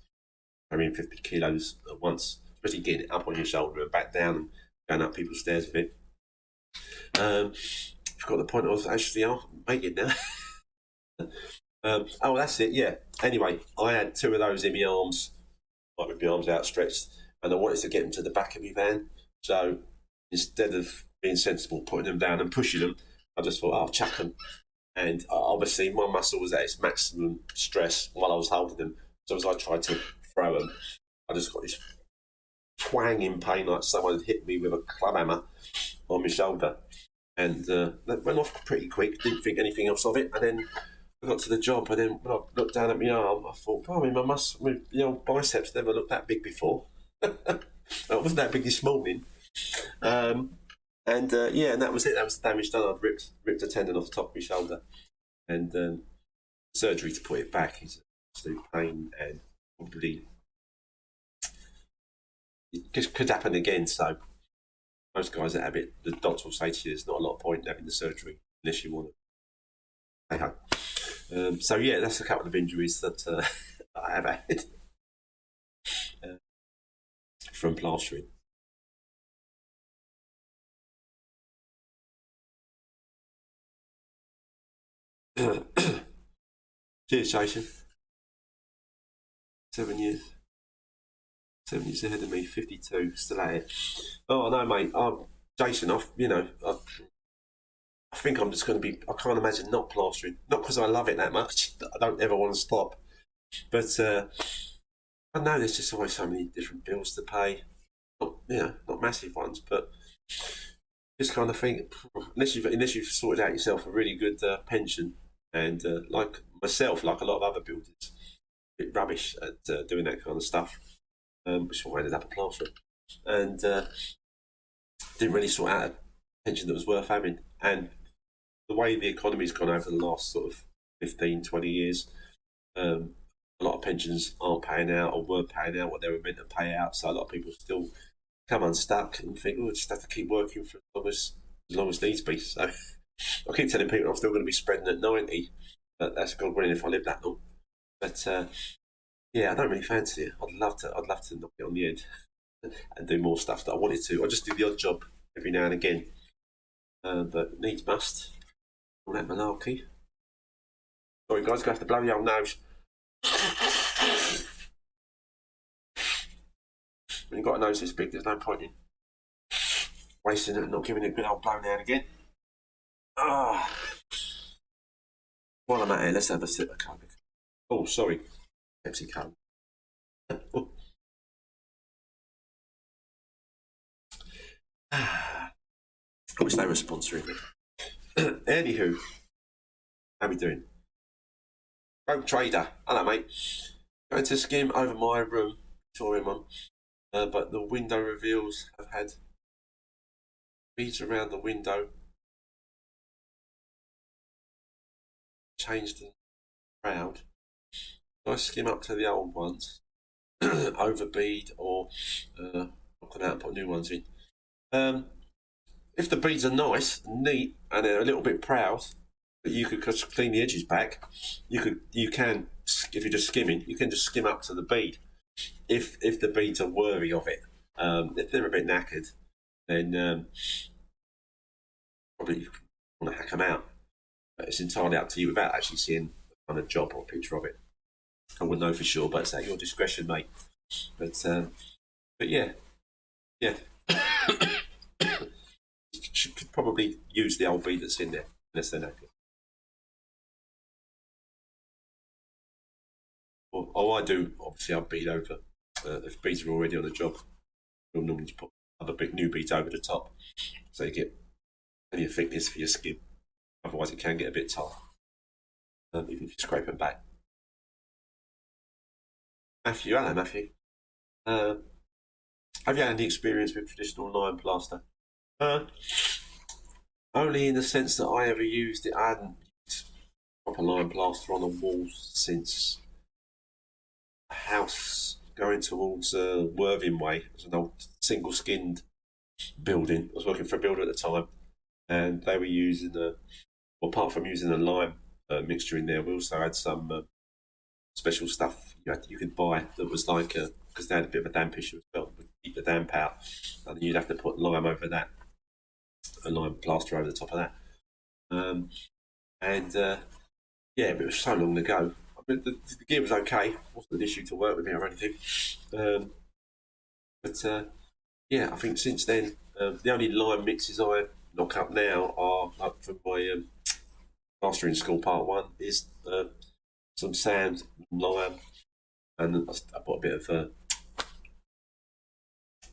carrying 50 kilos at once, especially getting it up on your shoulder and back down and going up people's stairs with it. I forgot the point I was actually making now. Oh, that's it, yeah. Anyway, I had two of those in my arms, like with my arms outstretched, and I wanted to get them to the back of my van. So instead of being sensible, putting them down and pushing them, I just thought, I'll chuck them. And obviously my muscle was at its maximum stress while I was holding them. So as I tried to throw them, I just got this twanging pain like someone had hit me with a club hammer on my shoulder. And that went off pretty quick, didn't think anything else of it. And then I got to the job, and then when I looked down at my arm, I thought, my biceps never looked that big before. It wasn't that big this morning. And that was it. That was the damage done. I'd ripped a tendon off the top of my shoulder. And surgery to put it back is absolute pain, and probably it could happen again. So most guys that have it, the doctor will say to you, there's not a lot of point in having the surgery unless you want to. So yeah, that's a couple of injuries that I have had from plastering. Cheers, Jason. 7 years. 7 years ahead of me, 52, still at it. Oh, I know, mate. Jason, I think I'm just going to be, I can't imagine not plastering. Not because I love it that much, I don't ever want to stop. But I know there's just always so many different bills to pay. Not massive ones, but just kind of think, unless you've sorted out yourself a really good pension, and like myself, like a lot of other builders, a bit rubbish at doing that kind of stuff, which I ended up a plasterer, and didn't really sort out a pension that was worth having. And the way the economy's gone over the last sort of 15, 20 years, a lot of pensions aren't paying out or weren't paying out what they were meant to pay out. So a lot of people still come unstuck and think, oh, just have to keep working for as long as needs be. So I keep telling people I'm still going to be spreading at 90, but that's God willing if I live that long. But I don't really fancy it. I'd love to knock it on the head and do more stuff that I wanted to. I just do the odd job every now and again, but needs must. All that malarkey. Sorry guys, gonna have to blow your old nose. When you've got a nose this big, there's no point in wasting it and not giving it a good old blow now and again. While I'm at it, let's have a sip of Coke. Oh, sorry, Pepsi Coke. I wish they were sponsoring me. Anywho, how we doing? Rogue Trader, hello mate. Going to skim over my room, Victorian one, but the window reveals have had beads around the window, changed and proud. I skim up to the old ones, over bead, or knock them out and put new ones in. If the beads are nice and neat and they're a little bit proud, but you could just clean the edges back, you can, if you're just skimming, you can just skim up to the bead. If the beads are worthy of it, if they're a bit knackered, then probably you want to hack them out. But it's entirely up to you without actually seeing a kind of job or a picture of it. I wouldn't know for sure, but it's at your discretion, mate. But yeah. Could probably use the old bead that's in there, unless they're knackered. Or I do, obviously, I'll bead over. If beads are already on the job, you'll normally just put other new beads over the top, so you get plenty of thickness for your skin. Otherwise, it can get a bit tight, even if you scrape them back. Matthew, hello, Matthew. Have you had any experience with traditional lime plaster? Only in the sense that I ever used it. I hadn't used proper lime plaster on the walls since the house going towards Worthing Way. It was an old single-skinned building. I was working for a builder at the time, and they were using apart from using a lime mixture in there, we also had some special stuff you could buy that was like because they had a bit of a damp issue as well, would keep the damp out, and you'd have to put lime over that, a lime plaster over the top of that. Yeah, but it was so long ago. I mean, the gear was okay. It wasn't an issue to work with it or anything. Yeah, I think since then, the only lime mixes I knock up now are like for my plastering school part 1 is some sand, lime, and I put a bit of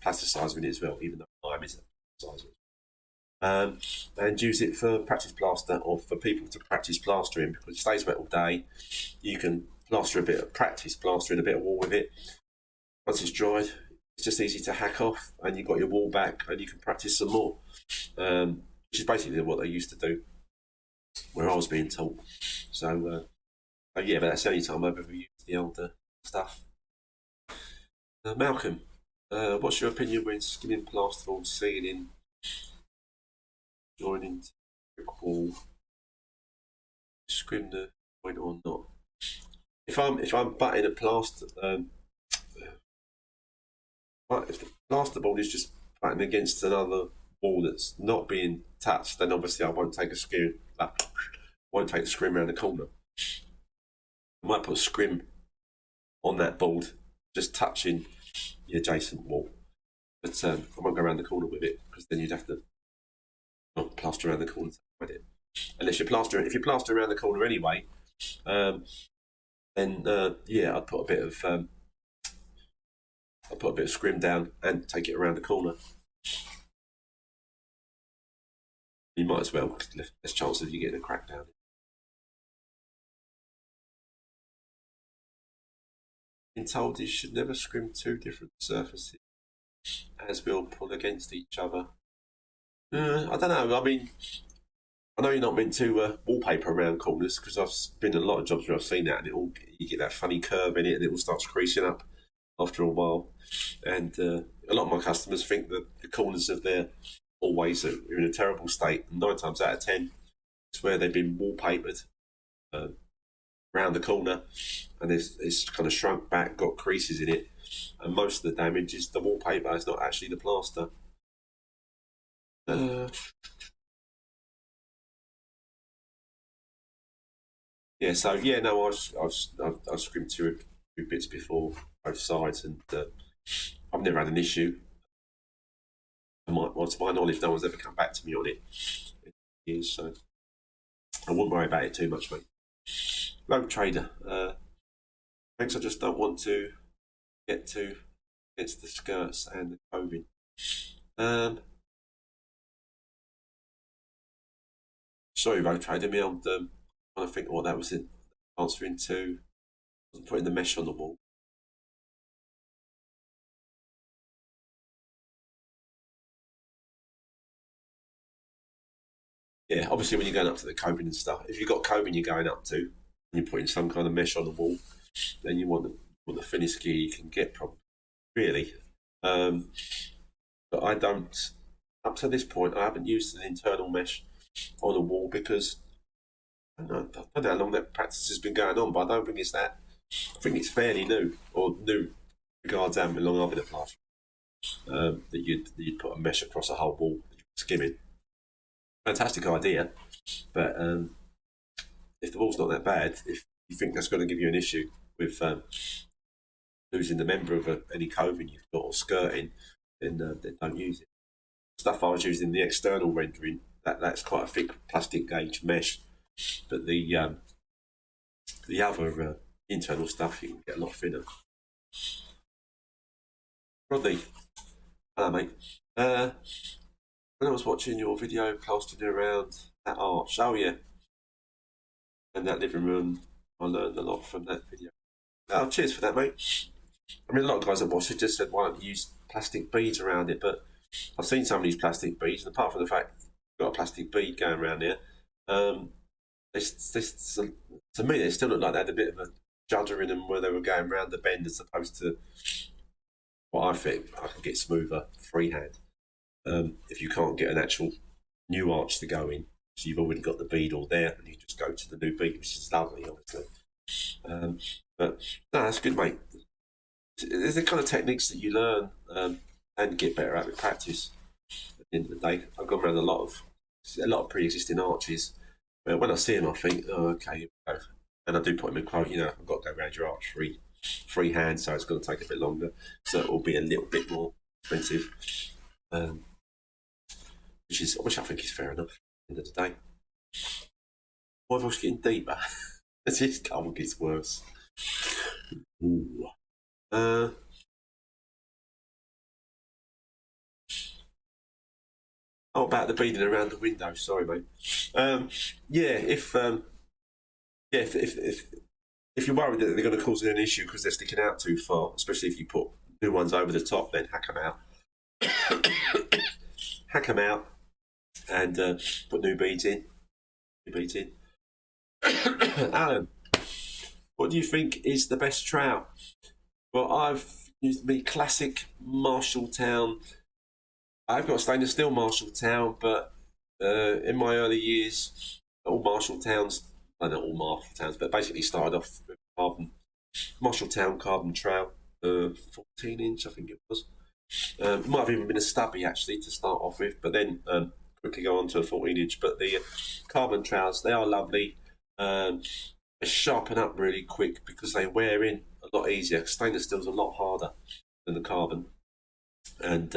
plasticizer in it as well, even though lime isn't plasticizer. And use it for practice plaster or for people to practice plastering because it stays wet all day. You can plaster a bit of practice plastering a bit of wall with it. Once it's dried, it's just easy to hack off and you've got your wall back and you can practice some more, which is basically what they used to do where I was being taught. So yeah, but that's the only time I've ever used the older stuff. Malcolm, what's your opinion when skimming plasterboard ceiling, joining to brick wall, scrim the point or not? If I'm butting a plaster, if the plasterboard is just butting against another wall that's not being touched, then obviously I won't take a scrim. Won't take the scrim around the corner. I might put a scrim on that board, just touching the adjacent wall, but I won't go around the corner with it because then you'd have to not plaster around the corner with it. Unless you plaster, if you plaster around the corner anyway, then yeah, I'd put a bit of scrim down and take it around the corner. You might as well, because less chance of you getting a crack down. Been told you should never scrim 2 different surfaces as will pull against each other. I don't know. I mean, I know you're not meant to wallpaper around corners because I've been in a lot of jobs where I've seen that and you get that funny curve in it and it all starts creasing up after a while. And a lot of my customers think that the corners of their hallways are in a terrible state. And 9 times out of 10, it's where they've been wallpapered around the corner and it's kind of shrunk back, got creases in it. And most of the damage is the wallpaper, it's not actually the plaster. Yeah, so yeah, no, I've scrimmed 2 bits before, both sides, and I've never had an issue. To my knowledge, no one's ever come back to me on it. So I wouldn't worry about it too much, mate. Road Trader, thanks. I just don't want to get to against the skirts and the clothing. Sorry, Road Trader, I'm trying to think what that was answering to. I was putting the mesh on the wall. Yeah, obviously when you're going up to the coving and stuff, if you've got coving you're going up to, and you're putting some kind of mesh on the wall, then you want the thinnest gear you can get, probably. Really. But I don't, up to this point, I haven't used an internal mesh on a wall because I don't know how long that practice has been going on, but I don't think it's that. I think it's fairly new, or new regards how long I've been at plastering, that you'd put a mesh across a whole wall skimming. Fantastic idea, but if the wall's not that bad, if you think that's going to give you an issue with losing the member of any coving you've got or skirting, then don't use it. Stuff I was using the external rendering, that's quite a thick plastic gauge mesh, but the other internal stuff you can get a lot thinner. Rodney, hello mate. When I was watching your video plastering around that arch, oh yeah, and that living room, I learned a lot from that video. Oh, cheers for that, mate. I mean, a lot of guys that watched it just said, why don't you use plastic beads around it? But I've seen some of these plastic beads, and apart from the fact you've got a plastic bead going around there, to me, they still look like they had a bit of a juddering them where they were going round the bend as opposed to what I think I can get smoother freehand. If you can't get an actual new arch to go in, so you've already got the bead all there, and you just go to the new bead, which is lovely, obviously. But no, that's good, mate. There's the kind of techniques that you learn and get better at with practice. At the end of the day, I've gone around a lot of pre-existing arches. Where when I see them, I think, oh, okay, here we go. And I do put them in quote, I've got to go around your arch freehand, so it's going to take a bit longer, so it will be a little bit more expensive, which I think is fair enough. At the end of the day, my voice getting deeper as this cold gets worse. Ooh. About the beading around the window. Sorry, mate. If you're worried that they're going to cause an issue because they're sticking out too far, especially if you put new ones over the top, then hack them out. Hack them out and put new beads in. Alan, what do you think is the best trowel? Well, I've used the classic Marshalltown. I've got stainless steel Marshalltown, but in my early years, all Marshalltowns, not all Marshalltowns, but basically started off with Marshalltown carbon trowel, 14-inch, I think it was. It might have even been a stubby, actually, to start off with, but then quickly go on to a 14-inch. But the carbon trowels, they are lovely. They sharpen up really quick because they wear in a lot easier. Stainless steel's a lot harder than the carbon. And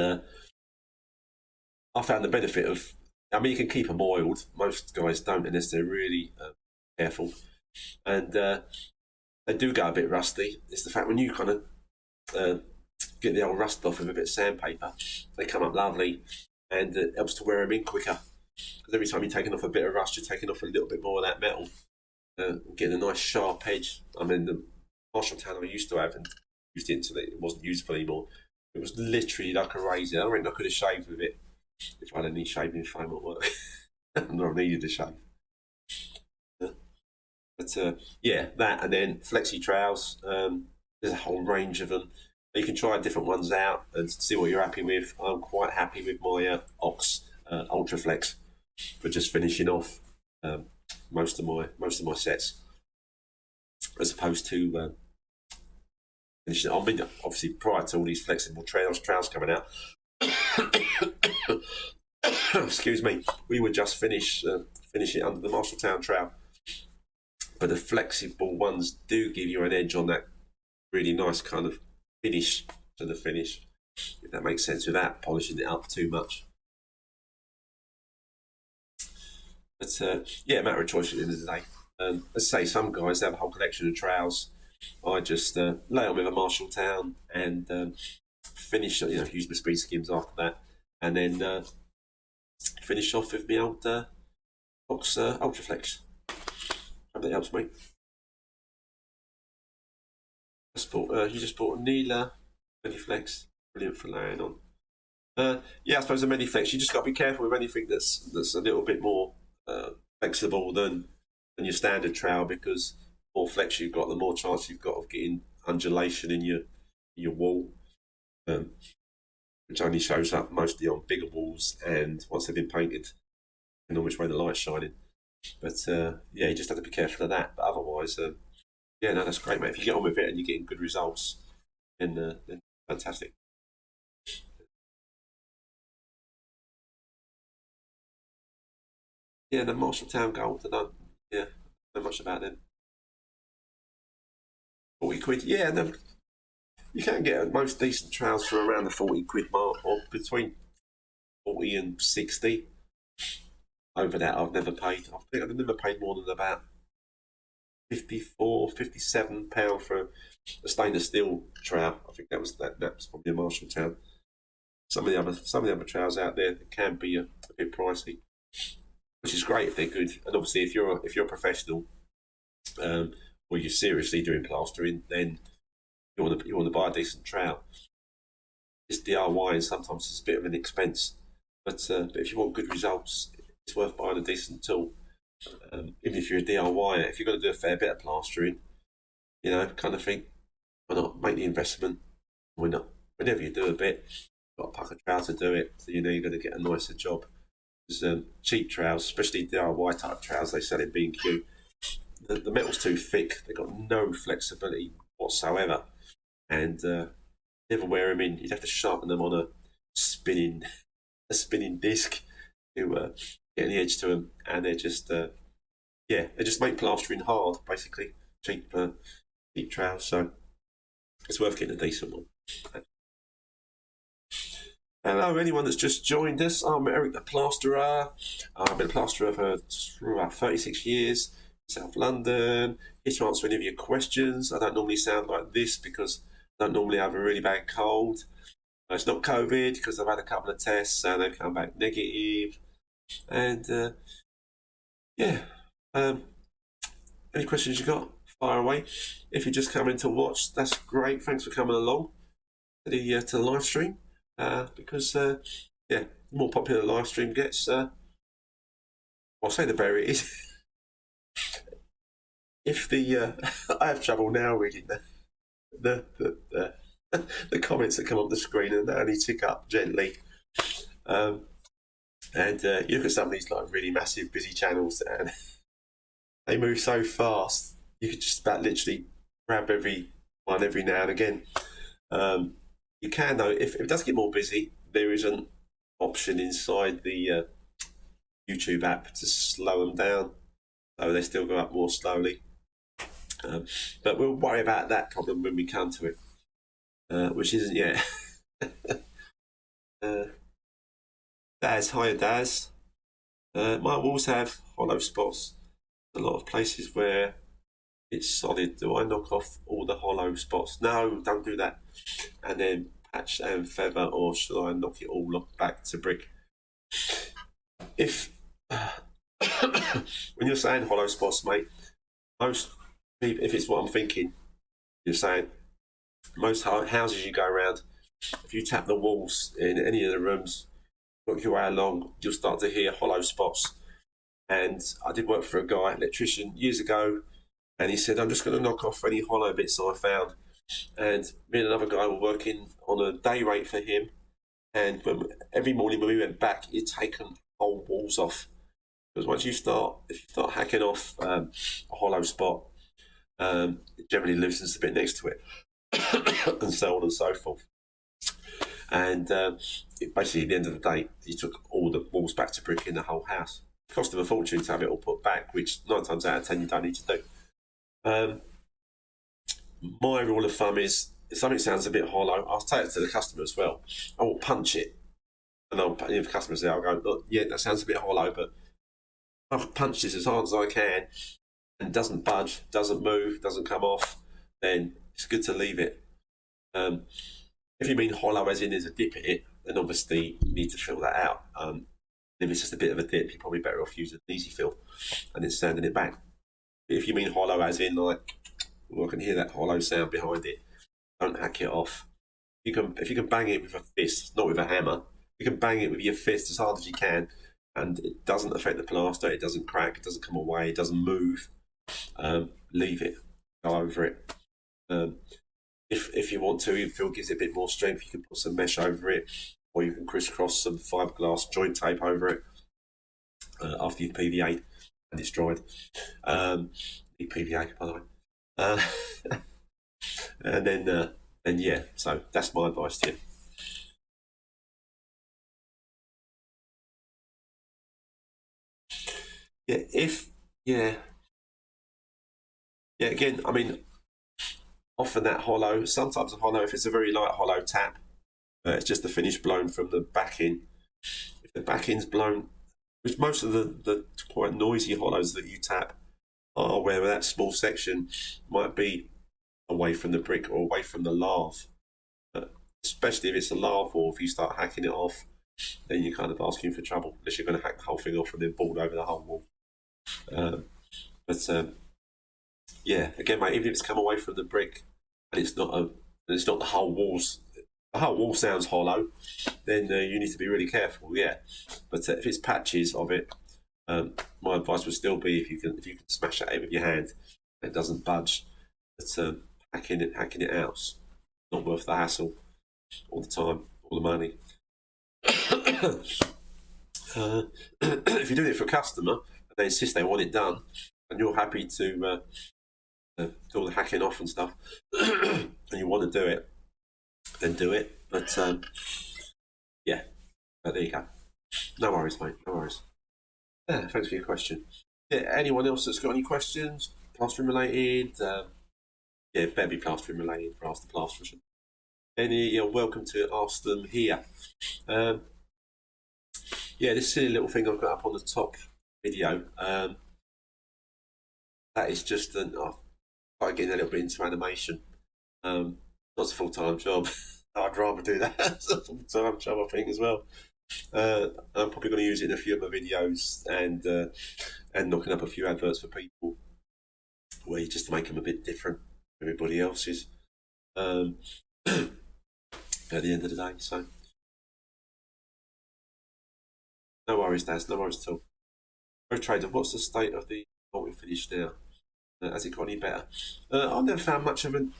I found the benefit of, you can keep them oiled. Most guys don't unless they're really careful. And they do go a bit rusty. It's the fact when you kind of get the old rust off with a bit of sandpaper, they come up lovely, and it helps to wear them in quicker. Because every time you're taking off a bit of rust, you're taking off a little bit more of that metal, getting a nice sharp edge. The Marshalltown I used to have and used it until it wasn't useful anymore. It was literally like a razor. I reckon I could have shaved with it if I had any shaving foam at work. And I needed to shave. But that, and then flexi trowels. There's a whole range of them. You can try different ones out and see what you're happy with. I'm quite happy with my Ox Ultra Flex for just finishing off most of my sets, as opposed to finishing. Obviously, prior to all these flexible trowels coming out. Excuse me, we would just finish it under the Marshalltown trowel. But the flexible ones do give you an edge on that really nice kind of finish to the finish, if that makes sense, without polishing it up too much. But matter of choice at the end of the day. Let's say some guys have a whole collection of trowels. I just lay on with a Marshalltown and finish, use my speed skims after that, and then finish off with my old Ox Ultra Flex. Hope that helps, mate. You just bought a Neela Mediflex, brilliant for laying on. I suppose a Mediflex, you just got to be careful with anything that's a little bit more flexible than your standard trowel, because the more flex you've got, the more chance you've got of getting undulation in your wall, which only shows up mostly on bigger walls and once they've been painted, and on which way the light's shining. But you just have to be careful of that. But otherwise, that's great, mate. If you get on with it and you're getting good results, then fantastic. Yeah, the Marshalltown Gold, I don't know much about them. 40 quid. Yeah, and you can get most decent trowels for around the 40 quid mark, or between 40 and 60. Over that, I've never paid. I think I've never paid more than about £54, £57 for a stainless steel trowel. I think that was probably a Marshalltown. Some of the other trowels out there can be a bit pricey, which is great if they're good. And obviously, if you're a professional, or you're seriously doing plastering, then you want to buy a decent trowel. It's DIY, and sometimes it's a bit of an expense. But if you want good results, it's worth buying a decent tool. Even if you're a DIY, if you're going to do a fair bit of plastering, kind of thing. Why not make the investment? Why not? Whenever you do a bit, you've got to pack a trowel to do it, so you're going to get a nicer job. There's cheap trowels, especially DIY type trowels they sell in B&Q. The metal's too thick. They've got no flexibility whatsoever, and never wear them in. You'd have to sharpen them on a spinning disc to get any edge to them, and they're just they just make plastering hard, basically. Cheap trowels, so it's worth getting a decent one. Hello, anyone that's just joined us. I'm Eric the Plasterer. I've been a plasterer for about 36 years, South London. Here to answer any of your questions. I don't normally sound like this because I don't normally have a really bad cold. It's not COVID because I've had a couple of tests and they've come back negative. And any questions you got, fire away. If you're just coming to watch, that's great. Thanks for coming along to the live stream. Because the more popular the live stream gets, I'll say the better it is. If the I have trouble now reading the comments that come up the screen, and they only tick up gently. And you look at some of these like really massive busy channels, and they move so fast. You could just about literally grab every one every now and again. You can, though, if it does get more busy, there is an option inside the YouTube app to slow them down, so they still go up more slowly. But we'll worry about that problem when we come to it, which isn't yet. Daz, hiya Daz. My walls have hollow spots. A lot of places where it's solid. Do I knock off all the hollow spots? No, don't do that. And then patch and feather, or should I knock it all back to brick? If when you're saying hollow spots, mate, most people, if it's what I'm thinking, you're saying most houses you go around, if you tap the walls in any of the rooms, work your way along, you'll start to hear hollow spots. And I did work for a guy, electrician, years ago, and he said, I'm just going to knock off any hollow bits I found. And me and another guy were working on a day rate for him. And every morning when we went back, he'd taken whole walls off. Because once if you start hacking off a hollow spot, it generally loosens the bit next to it, and so on and so forth. And basically, at the end of the day, he took all the walls back to brick in the whole house. It cost him a fortune to have it all put back, which 9 times out of 10 you don't need to do. My rule of thumb is, if something sounds a bit hollow, I'll take it to the customer as well. I will punch it, and if the customer says, I'll go, look, yeah, that sounds a bit hollow, but I've punched this as hard as I can, and it doesn't budge, doesn't move, doesn't come off, then it's good to leave it. If you mean hollow as in there's a dip in it, then obviously you need to fill that out. If it's just a bit of a dip, you're probably better off using an easy fill and then sanding it back. But if you mean hollow as in like, I can hear that hollow sound behind it, don't hack it off. If you can bang it with a fist, not with a hammer, you can bang it with your fist as hard as you can, and it doesn't affect the plaster, it doesn't crack, it doesn't come away, it doesn't move. Leave it, go over it. If you want to, if it gives it a bit more strength, you can put some mesh over it, or you can crisscross some fiberglass joint tape over it after you've PVA'd and it's dried. PVA, by the way. And then yeah, so that's my advice to you. Again, I mean, often that hollow, sometimes a hollow, if it's a very light hollow tap, it's just the finish blown from the backing. If the backing's blown, which most of the quite noisy hollows that you tap are where that small section might be away from the brick or away from the lath. But especially if it's a lath wall, if you start hacking it off, then you're kind of asking for trouble, unless you're going to hack the whole thing off and then board over the whole wall. Yeah, again, mate, even if it's come away from the brick and it's not the whole walls. The whole wall sounds hollow, then you need to be really careful. Yeah, but if it's patches of it, my advice would still be if you can smash at it with your hand, it doesn't budge, But hacking it out's not worth the hassle all the time, all the money. If you're doing it for a customer and they insist they want it done, and you're happy to do all the hacking off and stuff, and you want to do it, then do it. But yeah, but there you go. No worries, mate. No worries. Yeah, thanks for your question. Yeah, anyone else that's got any questions, plastering related? Yeah, better be plastering related for Ask the Plasterer. You're welcome to ask them here. Yeah, this silly little thing I've got up on the top video, that is just I started getting a little bit into animation. Not a full-time job. I'd rather do that as a full-time job, I think, as well. I'm probably going to use it in a few of my videos and knocking up a few adverts for people, where just to make them a bit different from everybody else's. At the end of the day, so no worries, Daz, no worries at all. Road Trader, what's the state of the multi-finish now? Has it got any better? I've never found much of an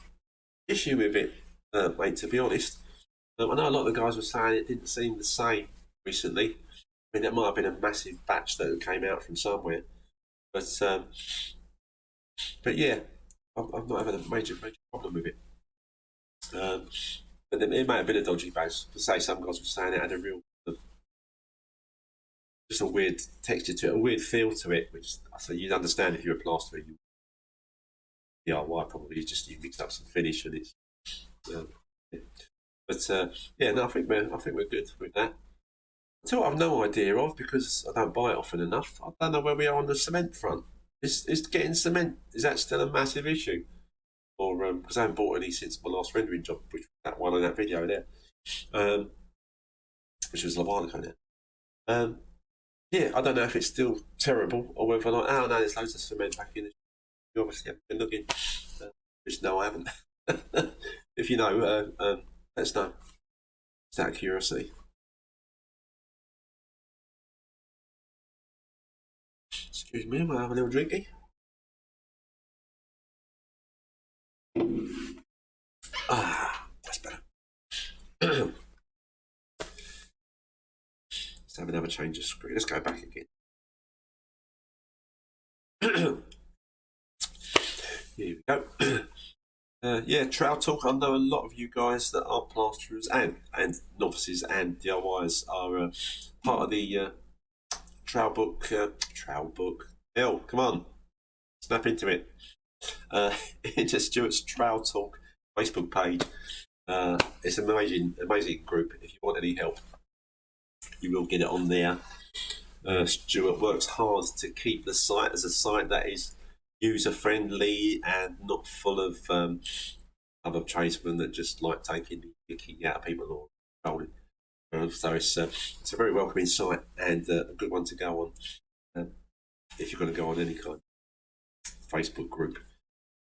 issue with it, mate, to be honest. I know a lot of the guys were saying it didn't seem the same recently. I mean, that might have been a massive batch that came out from somewhere. But yeah, I've not had a major problem with it. But it may have been a dodgy base. To say, some guys were saying it had a real, just a weird texture to it, a weird feel to it, which so you'd understand if you're a plasterer. DIY probably just you mixed up some finish and it's. Yeah. But yeah, no, I think we're good with that. That's what I've no idea of, because I don't buy it often enough. I don't know where we are on the cement front. Is getting cement, is that still a massive issue? Or because I haven't bought any since my last rendering job, which was that one in that video there, which was a while ago now. Yeah, I don't know if it's still terrible or whether or not. Oh no, there's loads of cement back in. You obviously haven't been looking. Which no, I haven't. If you know, let us know. Just out of curiosity. Excuse me, I'm gonna have a little drinky. That's better. Let's have another change of screen. Let's go back again. Here we go. Yeah, trowel talk. I know a lot of you guys that are plasterers and novices and DIYs are part of the trowel book. Hell, come on, snap into it. Into Stuart's Trowel Talk Facebook page. It's an amazing group. If you want any help, you will get it on there. Stuart works hard to keep the site as a site that is user friendly and not full of other tradesmen that just like taking the kicking out of people or trolling. So it's a very welcoming site and a good one to go on if you're going to go on any kind of Facebook group,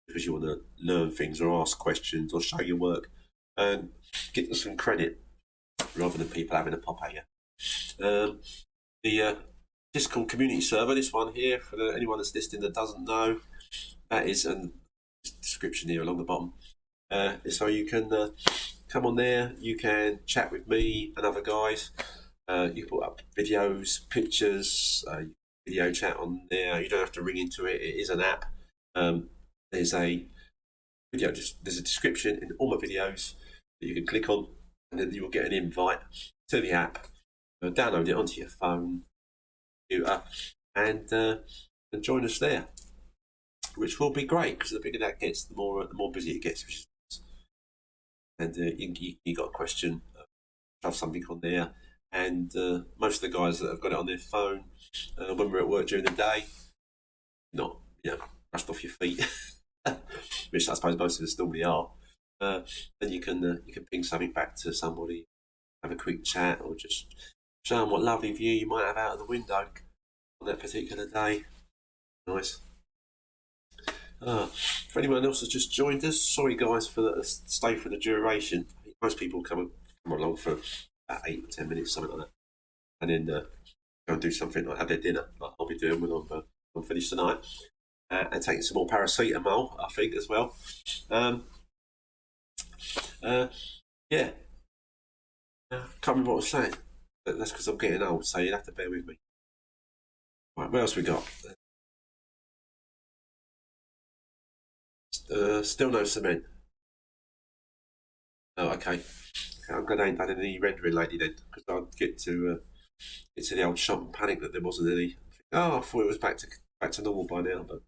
because you want to learn things or ask questions or show your work and get some credit rather than people having a pop at you. The Discord community server, this one here, for anyone that's listening that doesn't know, that is a description here along the bottom. So you can come on there, you can chat with me and other guys. You can put up videos, pictures, video chat on there. You don't have to ring into it. It is an app. There's a video. There's a description in all my videos that you can click on, and then you will get an invite to the app. Download it onto your phone, computer, and join us there, which will be great, because the bigger that gets, the more busy it gets. And you got a question, shove something on there, and most of the guys that have got it on their phone, when we're at work during the day, not rushed off your feet, which I suppose most of us normally are. Then you can ping something back to somebody, have a quick chat, or just show them what lovely view you might have out of the window on that particular day. Nice. For anyone else that's just joined us, sorry guys for the stay for the duration. I think most people come along for about 8 or 10 minutes, something like that, and then go and do something like have their dinner, like I'll be doing when I'm finished tonight. and taking some more paracetamol, I think, as well. Yeah. Can't remember what I was saying. But that's because I'm getting old, so you'll have to bear with me. Right, what else we got? Still no cement. Oh, okay. I'm glad I ain't done any rendering lately then, because I'd get to the old shop and panic that there wasn't any. I thought it was back to normal by now, but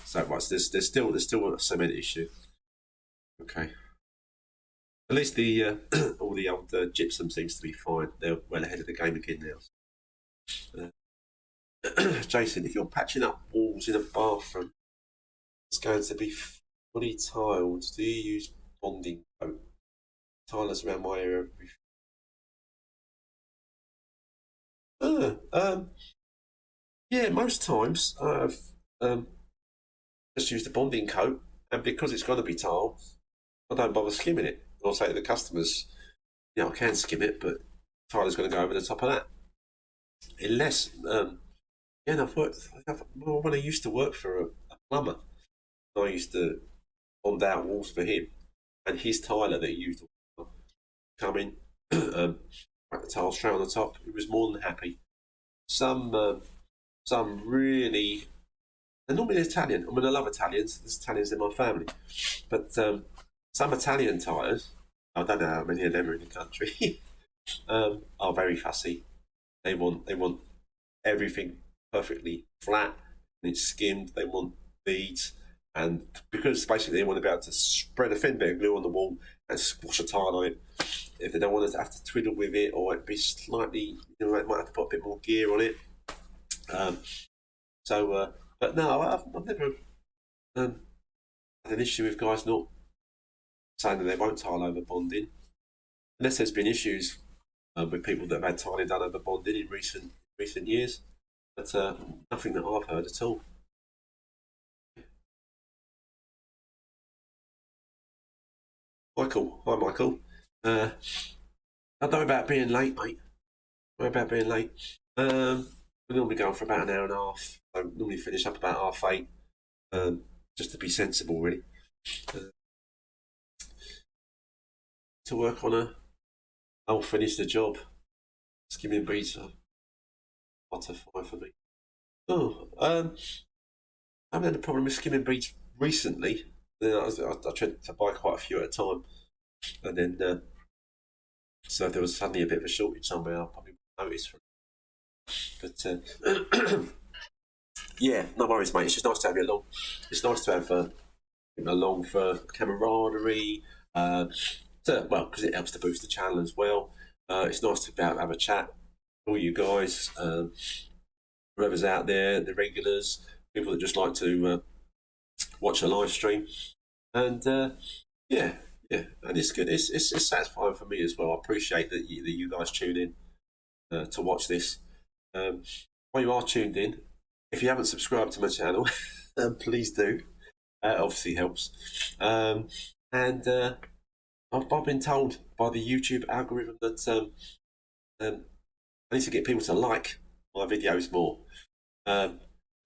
so right. So there's still a cement issue. Okay. At least the all the old gypsum seems to be fine. They're well ahead of the game again now. Jason, if you're patching up walls in a bathroom, it's going to be fully tiled. Do you use bonding coat? Tilers around my area. Yeah, most times I've just used a bonding coat, and because it's going to be tiled, I don't bother skimming it. I'll say to the customers, I can skim it, but tiler's going to go over the top of that. Unless, and when I used to work for a plumber, I used to bond out walls for him, and his tiler that he used to come in, crack the tile straight on the top. He was more than happy. Some really, they're normally Italian. I mean, I love Italians. There's Italians in my family, but some Italian tilers, I don't know how many of them are in the country, are very fussy. They want everything perfectly flat and it's skimmed. They want beads, and because basically they want to be able to spread a thin bit of glue on the wall and squash a tile on it. If they don't want to have to twiddle with it, or it be slightly, they might have to put a bit more gear on it. But no, I've never had an issue with guys not saying that they won't tile over bonding, unless there's been issues with people that have had tiling done over bonding in recent years. But nothing that I've heard at all. Michael, hi Michael. I don't know about being late, mate. We normally go on for about an hour and a half. I normally finish up about 8:30, just to be sensible, really. To work on I'll finish the job. Skimming beads are hot to find for me. I haven't had a problem with skimming beads recently. I tried to buy quite a few at a time, and then so if there was suddenly a bit of a shortage somewhere, I'll probably notice from it. But yeah, no worries, mate. It's just nice to have you along. It's nice to have along for camaraderie. Because it helps to boost the channel as well. It's nice to be able to have a chat. All you guys, whoever's out there, the regulars, people that just like to watch a live stream, and yeah, and it's good. It's satisfying for me as well. I appreciate that you guys tune in to watch this. While you are tuned in, if you haven't subscribed to my channel, please do. Obviously helps. I've been told by the YouTube algorithm that I need to get people to like my videos more.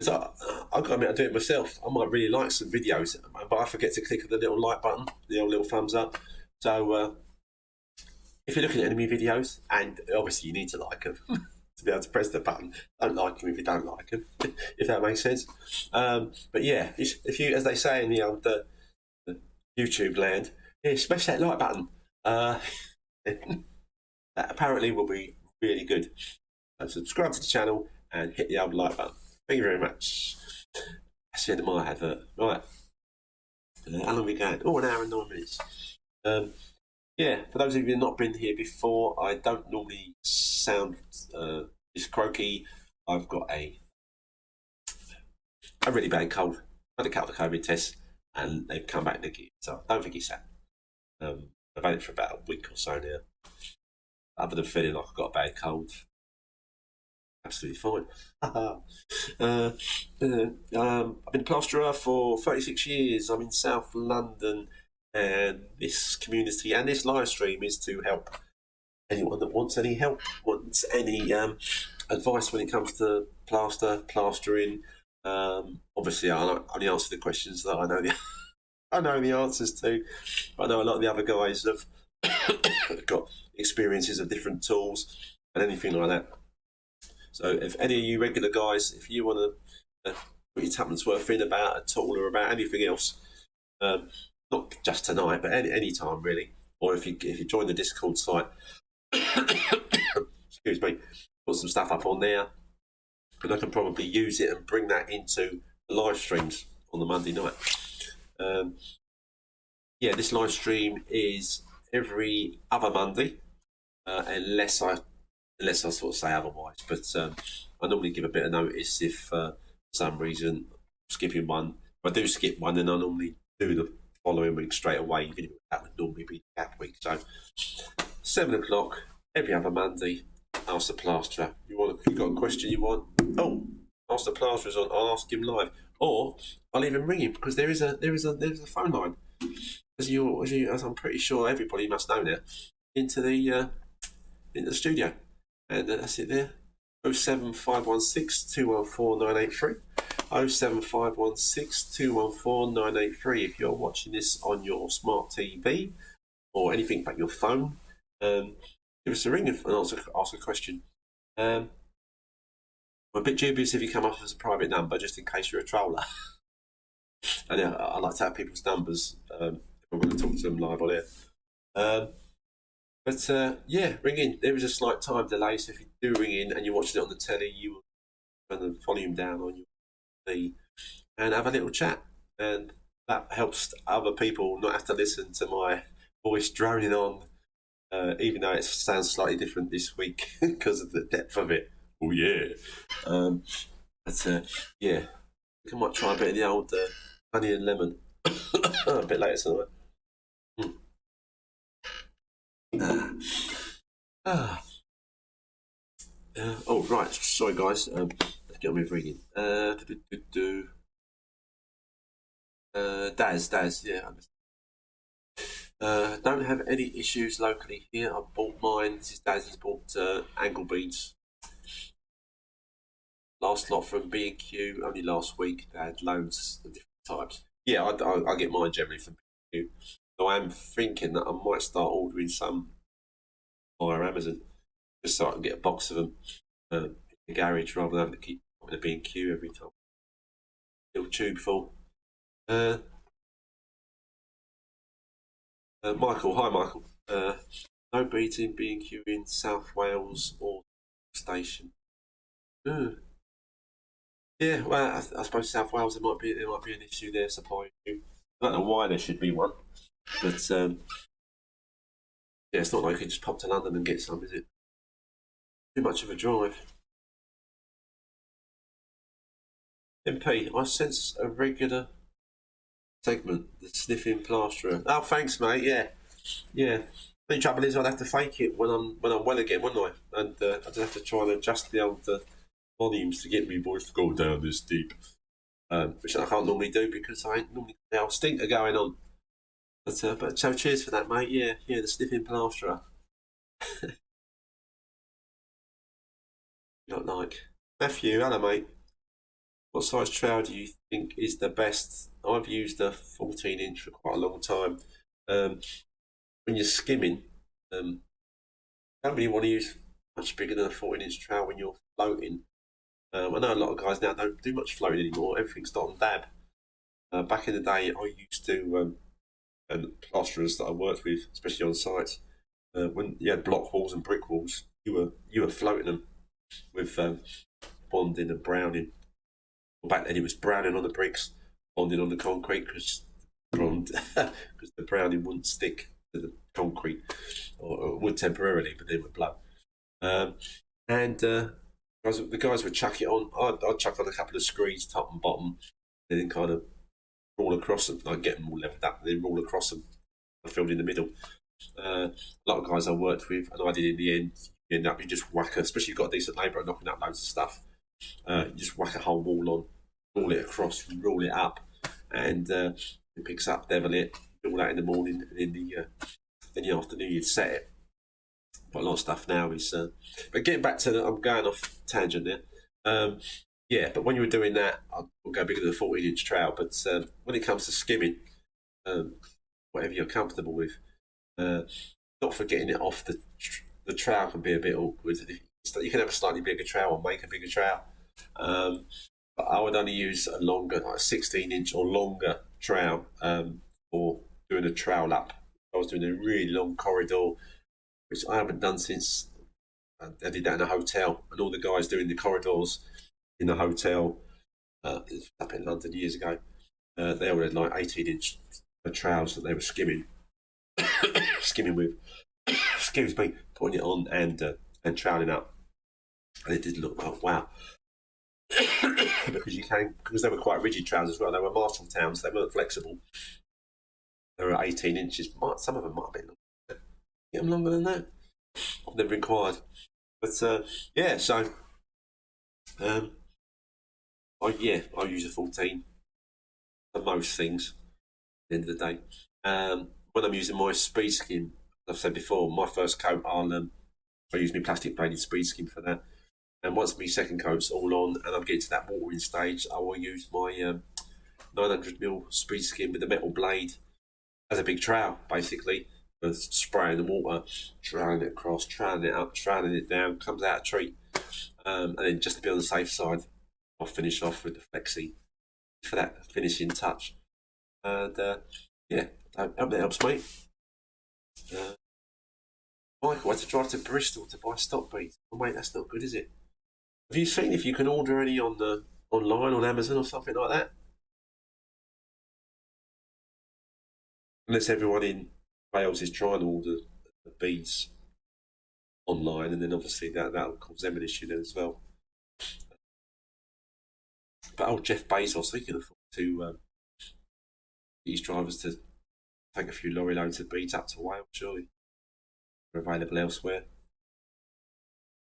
So I've got to admit, I do it myself. I might really like some videos, but I forget to click on the little like button, the old little thumbs up. So if you're looking at any videos, and obviously you need to like them to be able to press the button. Don't like them if you don't like them, if that makes sense. But yeah, if you, as they say in the old YouTube land, smash that like button. That apparently will be really good. So subscribe to the channel and hit the old like button. Thank you very much. That's the end of my advert. Right. How long are we going? An hour and 9 minutes. Yeah, for those of you who have not been here before, I don't normally sound this croaky. I've got a really bad cold. I had a couple of COVID tests and they've come back negative. So I don't think it's that. I've had it for about a week or so now. Other than feeling like I've got a bad cold, absolutely fine. I've been a plasterer for 36 years. I'm in South London, and this community and this live stream is to help anyone that wants any help, wants any advice when it comes to plastering, Obviously, I only answer the questions that I know I know the answers to. But I know a lot of the other guys have got experiences of different tools and anything like that. So if any of you regular guys, if you want to put your tuppence worth in about a tool or about anything else, not just tonight, but any time really, or if you join the Discord site, excuse me, put some stuff up on there, and I can probably use it and bring that into the live streams on the Monday night. This live stream is every other Monday, unless I sort of say otherwise. But I normally give a bit of notice if for some reason skipping one. If I do skip one, then I normally do the following week straight away, even if that would normally be the gap week. So 7 o'clock every other Monday. Ask the Plasterer. You got a question you want? Oh, Ask the Plasterer's on. I'll ask him live, or I'll even ring him because there is a phone line. As I'm pretty sure everybody must know now, into the studio, and that's it there. 07516 214 983. 07516 214 983. If you're watching this on your smart TV or anything but your phone, give us a ring and ask a question. I'm a bit dubious if you come off as a private number, just in case you're a troller. And I like to have people's numbers if I'm going to talk to them live on air. Ring in. There is a slight time delay, so if you do ring in and you're watching it on the telly, you will turn the volume down on your TV and have a little chat, and that helps other people not have to listen to my voice droning on, even though it sounds slightly different this week because of the depth of it. Oh yeah. I might try a bit of the old honey and lemon a bit later tonight. Right. Sorry, guys. Let's get on with reading. Daz. Yeah. Don't have any issues locally here. I bought mine. This is Daz. He's bought angle beads. Last lot from B&Q only last week. They had loads of different types. Yeah, I get mine generally from B&Q. So I am thinking that I might start ordering some via Amazon, just so I can get a box of them in the garage rather than having to keep in a B&Q every time. Little tube full. Michael, hi Michael. No beads in B&Q in South Wales or station. Yeah, well, I suppose South Wales there might be an issue there, supply issue. I don't know why there should be one, but it's not like you can just pop to London and get some, is it? Too much of a drive. MP, I sense a regular segment, the sniffing plasterer. Oh, thanks, mate. Yeah. The trouble is, I'd have to fake it when I'm well again, wouldn't I? And I'd have to try and adjust the old volumes to get my voice to go down this deep, which I can't normally do because I ain't normally got the old stinker going on. But so cheers for that, mate. Yeah, the sniffing plasterer. Not like Matthew, hello, mate. What size trowel do you think is the best? I've used a 14-inch for quite a long time. When you're skimming, don't really want to use much bigger than a 14-inch trowel when you're floating. I know a lot of guys now don't do much floating anymore. Everything's dot and dab. Back in the day, I used to, and plasterers that I worked with, especially on sites, when you had block walls and brick walls, you were floating them with bonding and browning. Back then, it was browning on the bricks, bonding on the concrete because the browning wouldn't stick to the concrete, or would temporarily, but then would blow. The guys would chuck it on. I'd chuck on a couple of screeds, top and bottom, and then kind of roll across them. I'd get them all leveled up, and then roll across them. I filled in the middle. A lot of guys I worked with, and I did in the end. You end up, you just whack especially if you've got a decent labourer knocking up loads of stuff. You just whack a whole wall on, roll it across, roll it up, and it picks up, level it, do all that in the morning, and in the afternoon you'd set it. But a lot of stuff now is. But getting back to I'm going off tangent there. yeah, but when you were doing that, I'll go bigger than a 14-inch trowel. But when it comes to skimming, whatever you're comfortable with, not forgetting it off the trowel can be a bit awkward. You can have a slightly bigger trowel or make a bigger trowel. But I would only use a longer, like a 16-inch or longer trowel for doing a trowel up. I was doing a really long corridor, which I haven't done since I did that in a hotel, and all the guys doing the corridors in the hotel up in London years ago, they all had like 18-inch trowels that they were skimming with. Excuse me, putting it on and troweling up, and it did look like wow. because they were quite rigid trowels as well. They were Marshalltowns, they weren't flexible. They were 18 inches. Some of them might have been longer. Get them longer than that. I've never inquired. But yeah, so I use a 14 for most things at the end of the day. When I'm using my speed skim, I've said before, my first coat, I use my plastic bladed speed skim for that. And once my second coat's all on and I'm getting to that watering stage, I will use my 900mm speed skim with the metal blade as a big trowel, basically. Spraying the water, troweling it across, troweling it up, troweling it down, comes out a treat. And then just to be on the safe side, I'll finish off with the flexi for that finishing touch. And yeah, I hope that helps, mate. Michael had to drive to Bristol to buy stock beads. Oh, mate, that's not good, is it? Have you seen if you can order any on the online on Amazon or something like that? Unless everyone in Wales is trying to order the beads online, and then obviously that'll cause them an issue then as well. But Jeff Bezos, he can afford to get his drivers to take a few lorry loads of beads up to Wales, surely. They're available elsewhere.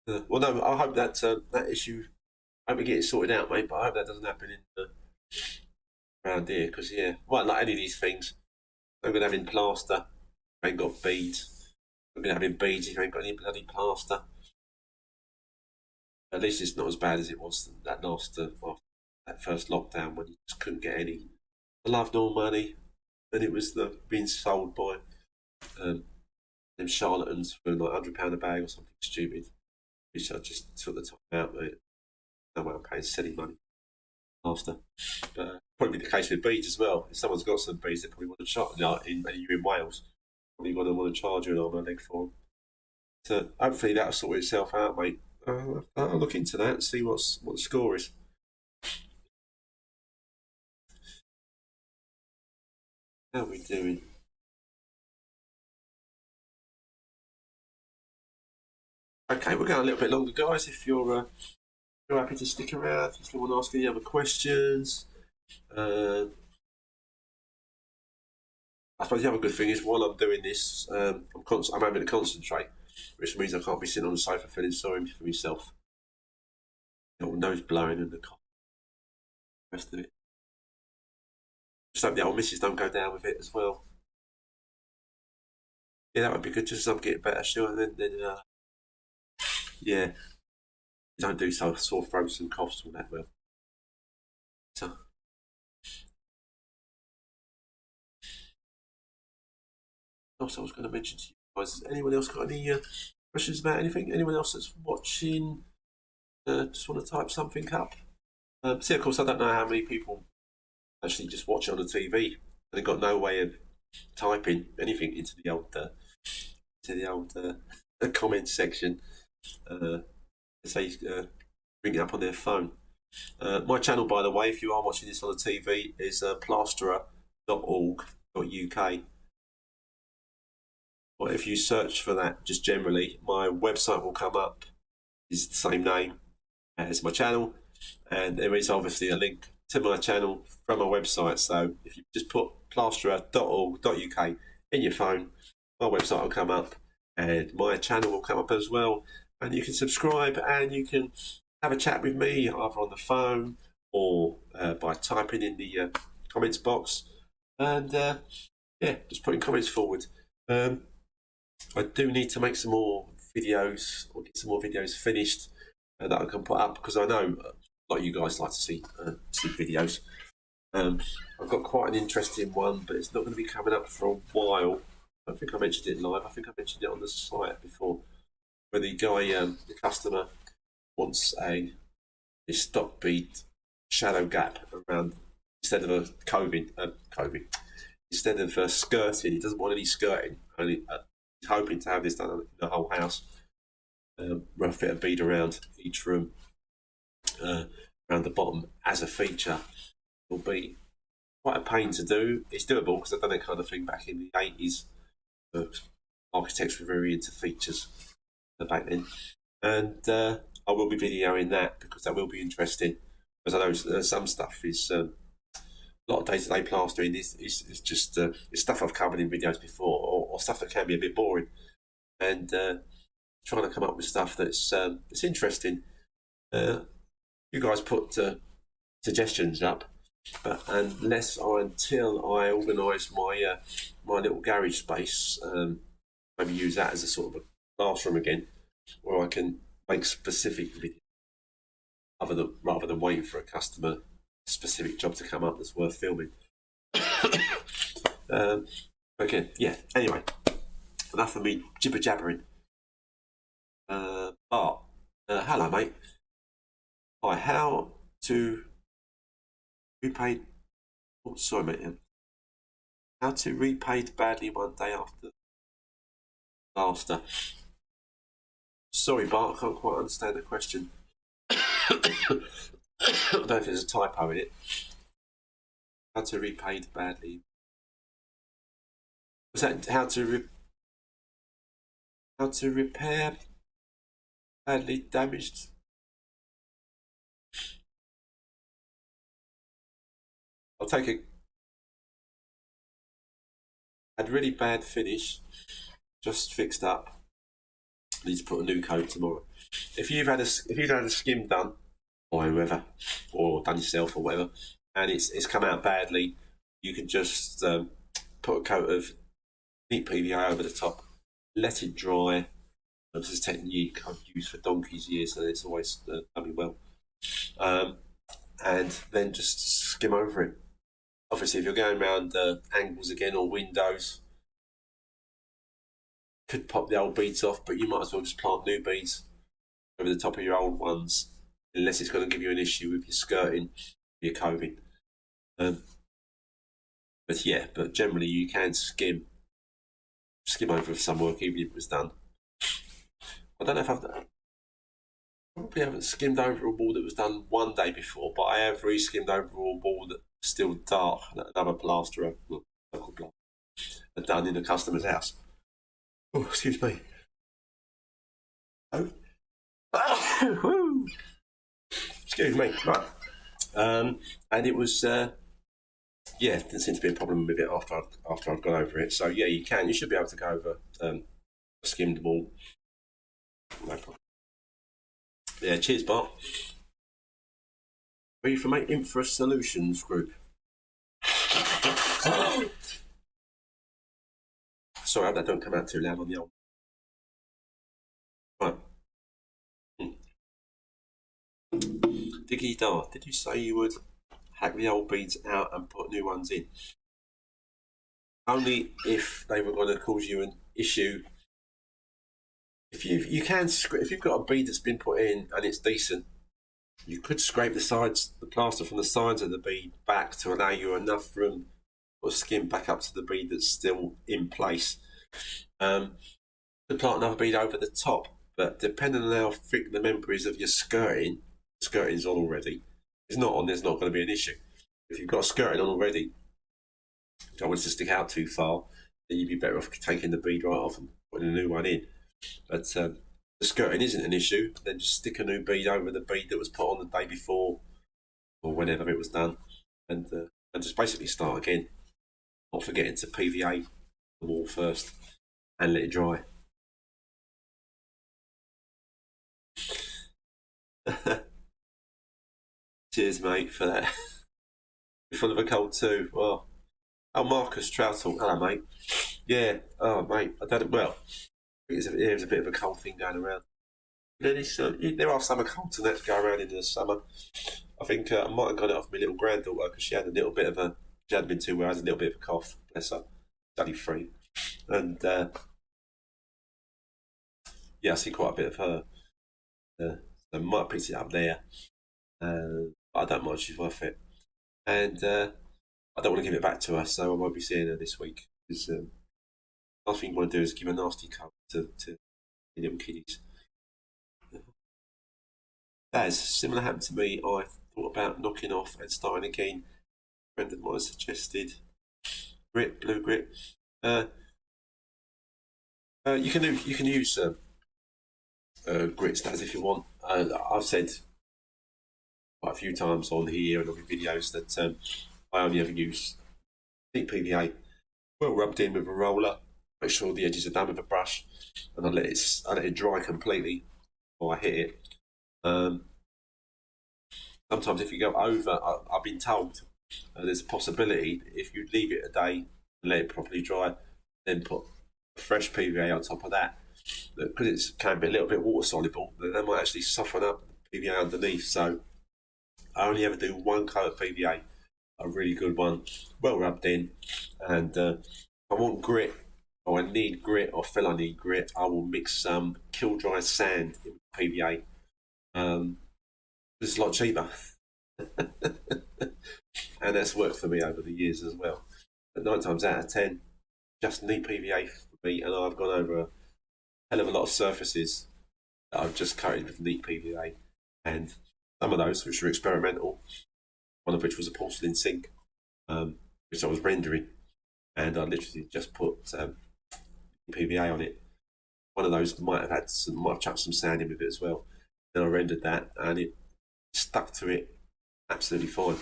Well, no, I hope that that issue, I hope we get it sorted out, mate, but I hope that doesn't happen in around here, because, yeah, well, like any of these things, I'm going to have in plaster, I ain't got beads. I'm going to have in beads if you ain't got any bloody plaster. At least it's not as bad as it was that that first lockdown when you just couldn't get any love nor money, and it was being sold by them charlatans for like £100 a bag or something stupid, which I just took the time out, mate. No way I'm paying silly money after. But probably the case with beads as well. If someone's got some beads, they probably want to charge. And you're in Wales, probably going to want to charge you an arm and a leg for them. So hopefully that'll sort itself out, mate. I'll look into that and see what the score is. How are we doing? Okay, we're going a little bit longer, guys. If you're happy to stick around, if you want to ask any other questions. I suppose the other good thing is while I'm doing this, I'm having to concentrate, which means I can't be sitting on the sofa feeling sorry for myself. Nose blowing and the rest of it. Just hope the old missus don't go down with it as well. Yeah, that would be good. Just as I'm getting better, sure. And then yeah, you don't do sore throats and coughs all that well. So. Also, I was going to mention to you guys, has anyone else got any questions about anything? Anyone else that's watching just want to type something up? See, of course, I don't know how many people actually just watch it on the TV and they've got no way of typing anything into the old comment section. Say bring it up on their phone. My channel, by the way, if you are watching this on the TV, is plasterer.org.uk. Or if you search for that, just generally, my website will come up. It's the same name as my channel, and there is obviously a link to my channel from my website. So if you just put plasterer.org.uk in your phone, my website will come up, and my channel will come up as well. And you can subscribe and you can have a chat with me either on the phone or by typing in the comments box. And yeah, just putting comments forward. I do need to make some more videos or get some more videos finished that I can put up, because I know a like you guys like to see videos. I've got quite an interesting one, but it's not going to be coming up for a while. I don't think I mentioned it live. I think I mentioned it on the site before, where the guy, the customer, wants a stock bead shadow gap around instead of a coving. Instead of skirting, he doesn't want any skirting. Only he's hoping to have this done in the whole house. Where I fit a bead around each room, around the bottom as a feature. Will be quite a pain to do. It's doable because I've done that kind of thing back in the 80s. Architects were very into features back then, and I will be videoing that because that will be interesting. Because I know some stuff is a lot of day-to-day plastering is just it's stuff I've covered in videos before, or stuff that can be a bit boring, and trying to come up with stuff that's interesting. You guys put suggestions up. But until I organise my my little garage space, maybe use that as a sort of a classroom again, where I can make specific videos, rather than waiting for a customer specific job to come up that's worth filming. Okay, yeah. Anyway, enough of me jibber jabbering. Hello, mate. Hi, how to repay? Oh, sorry, mate. How to repaid badly one day after plaster? Sorry, Bart, I can't quite understand the question. I don't know if there's a typo in it. How to repaid badly? Was that how to repair badly damaged? I'll take a. Had really bad finish, just fixed up. Need to put a new coat tomorrow. If you've had a skim done by whoever, or done yourself or whatever, and it's come out badly, you can just put a coat of neat PVA over the top, let it dry. This is a technique I've used for donkey's years, and it's always done me well. And then just skim over it. Obviously, if you're going around angles again or windows, could pop the old beads off, but you might as well just plant new beads over the top of your old ones, unless it's going to give you an issue with your skirting, your coving. But generally you can skim over some work, even if it was done. I don't know if probably haven't skimmed over a wall that was done one day before, but I have re-skimmed over a wall that was still dark that another plasterer, local plasterer, had done in a customer's house. Oh, excuse me. Oh. Excuse me. Right. And it was, didn't seem to be a problem with it after I've gone over it. So yeah, you should be able to go over a skimmed wall. No problem. Yeah, cheers, Bart. Are you from Infra Solutions Group? Sorry, I hope that don't come out too loud on the old. Right. Diggy Dart, did you say you would hack the old beads out and put new ones in? Only if they were going to cause you an issue. If you've got a bead that's been put in and it's decent, you could scrape the plaster from the sides of the bead back to allow you enough room or skim back up to the bead that's still in place. Could plant another bead over the top, but depending on how thick the member is of your skirting's on already. If it's not on, there's not going to be an issue. If you've got a skirting on already, which I want to stick out too far, then you'd be better off taking the bead right off and putting a new one in. But the skirting isn't an issue, then just stick a new bead over the bead that was put on the day before or whenever it was done, and just basically start again, not forgetting to PVA the wall first and let it dry. Cheers, mate, for that. You're full of a cold too. Well, oh, Marcus Troutle, hello, mate. Yeah, oh, mate, I done it well. There's a bit of a cold thing going around. Then there are summer colds and that to go around in the summer. I think I might have got it off my little granddaughter because she had a little bit of a. She hadn't been too well. Has a little bit of a cough. Bless her. Only 3, and yeah, I see quite a bit of her. So I might have picked it up there. I don't mind. She's worth it, and I don't want to give it back to her, so I won't be seeing her this week. Because last thing you want to do is give a nasty cold to little kiddies. That has similar happened to me. I thought about knocking off and starting again. A friend of mine suggested blue grit. You can use grit stats if you want. I've said quite a few times on here and on the videos that I only ever use deep PVA, well rubbed in with a roller. Make sure the edges are done with a brush, and I let it dry completely before I hit it. Sometimes if you go over, I've been told there's a possibility if you leave it a day and let it properly dry, then put fresh PVA on top of that, because it can be a little bit water soluble, then that might actually soften up the PVA underneath. So I only ever do one coat of PVA, a really good one, well rubbed in, and if I want grit, or I need grit, or feel I need grit, I will mix some kiln dry sand in PVA. It's a lot cheaper. And that's worked for me over the years as well. But 9 times out of 10, just neat PVA for me, and I've gone over a hell of a lot of surfaces that I've just coated with neat PVA. And some of those, which were experimental, one of which was a porcelain sink, which I was rendering, and I literally just put PVA on it. One of those might have chucked some sand in with it as well. Then I rendered that, and it stuck to it absolutely fine.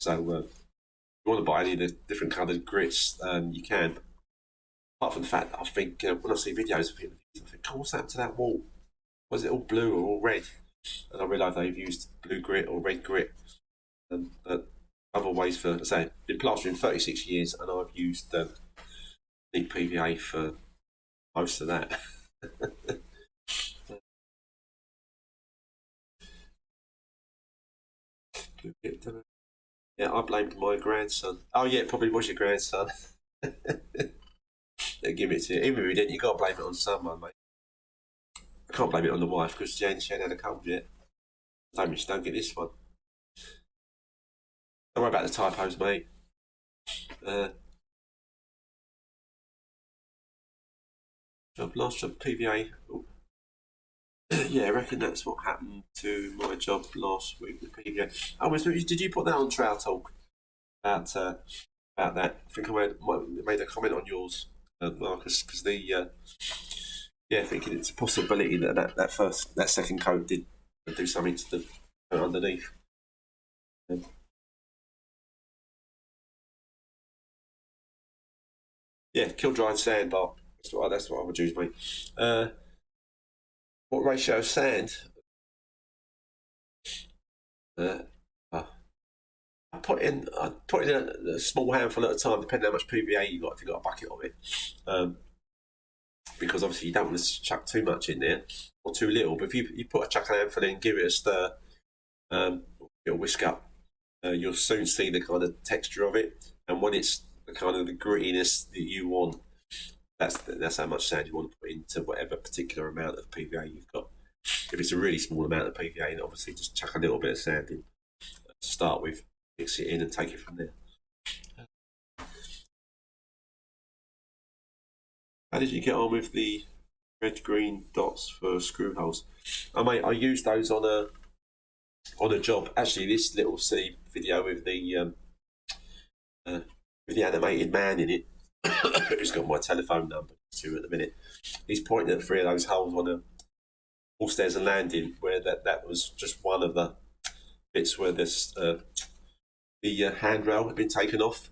So if you want to buy any of the different coloured grits, you can. Apart from the fact that I think when I see videos of people, I think, oh, what's happened to that wall? Was it all blue or all red? And I realise they've used blue grit or red grit. But other ways for, say, I've been plastering 36 years, and I've used neat PVA for most of that. Yeah, I blamed my grandson. Oh yeah, it probably was your grandson. They give it to you. Even if you didn't, you got to blame it on someone, mate. I can't blame it on the wife because she ain't had a cold yet. Don't she don't get this one. Don't worry about the typos, mate. Last job PVA. Oh. Yeah, I reckon that's what happened to my job last week with PVA. Oh, did you put that on Trail Talk about that? I think I made a comment on yours, Marcus, because thinking it's a possibility that second coat did do something to the coat underneath. Yeah, kiln dried sand bar. That's what I would use, mate. What ratio of sand? I put in a small handful at a time, depending on how much PVA you got. If you got a bucket of it, because obviously you don't want to chuck too much in there or too little. But if you put a chuck a handful in, give it a stir, it'll whisk up. You'll soon see the kind of texture of it, and when it's the kind of the grittiness that you want, that's how much sand you want to put into whatever particular amount of PVA you've got. If it's a really small amount of PVA, then obviously just chuck a little bit of sand in to start with, mix it in and take it from there. How did you get on with the red-green dots for screw holes? I used those on a job. Actually, this little silly video with the animated man in it, who's got my telephone number to at the minute. He's pointing at 3 of those holes on a all stairs and landing, where that was just one of the bits where the handrail had been taken off,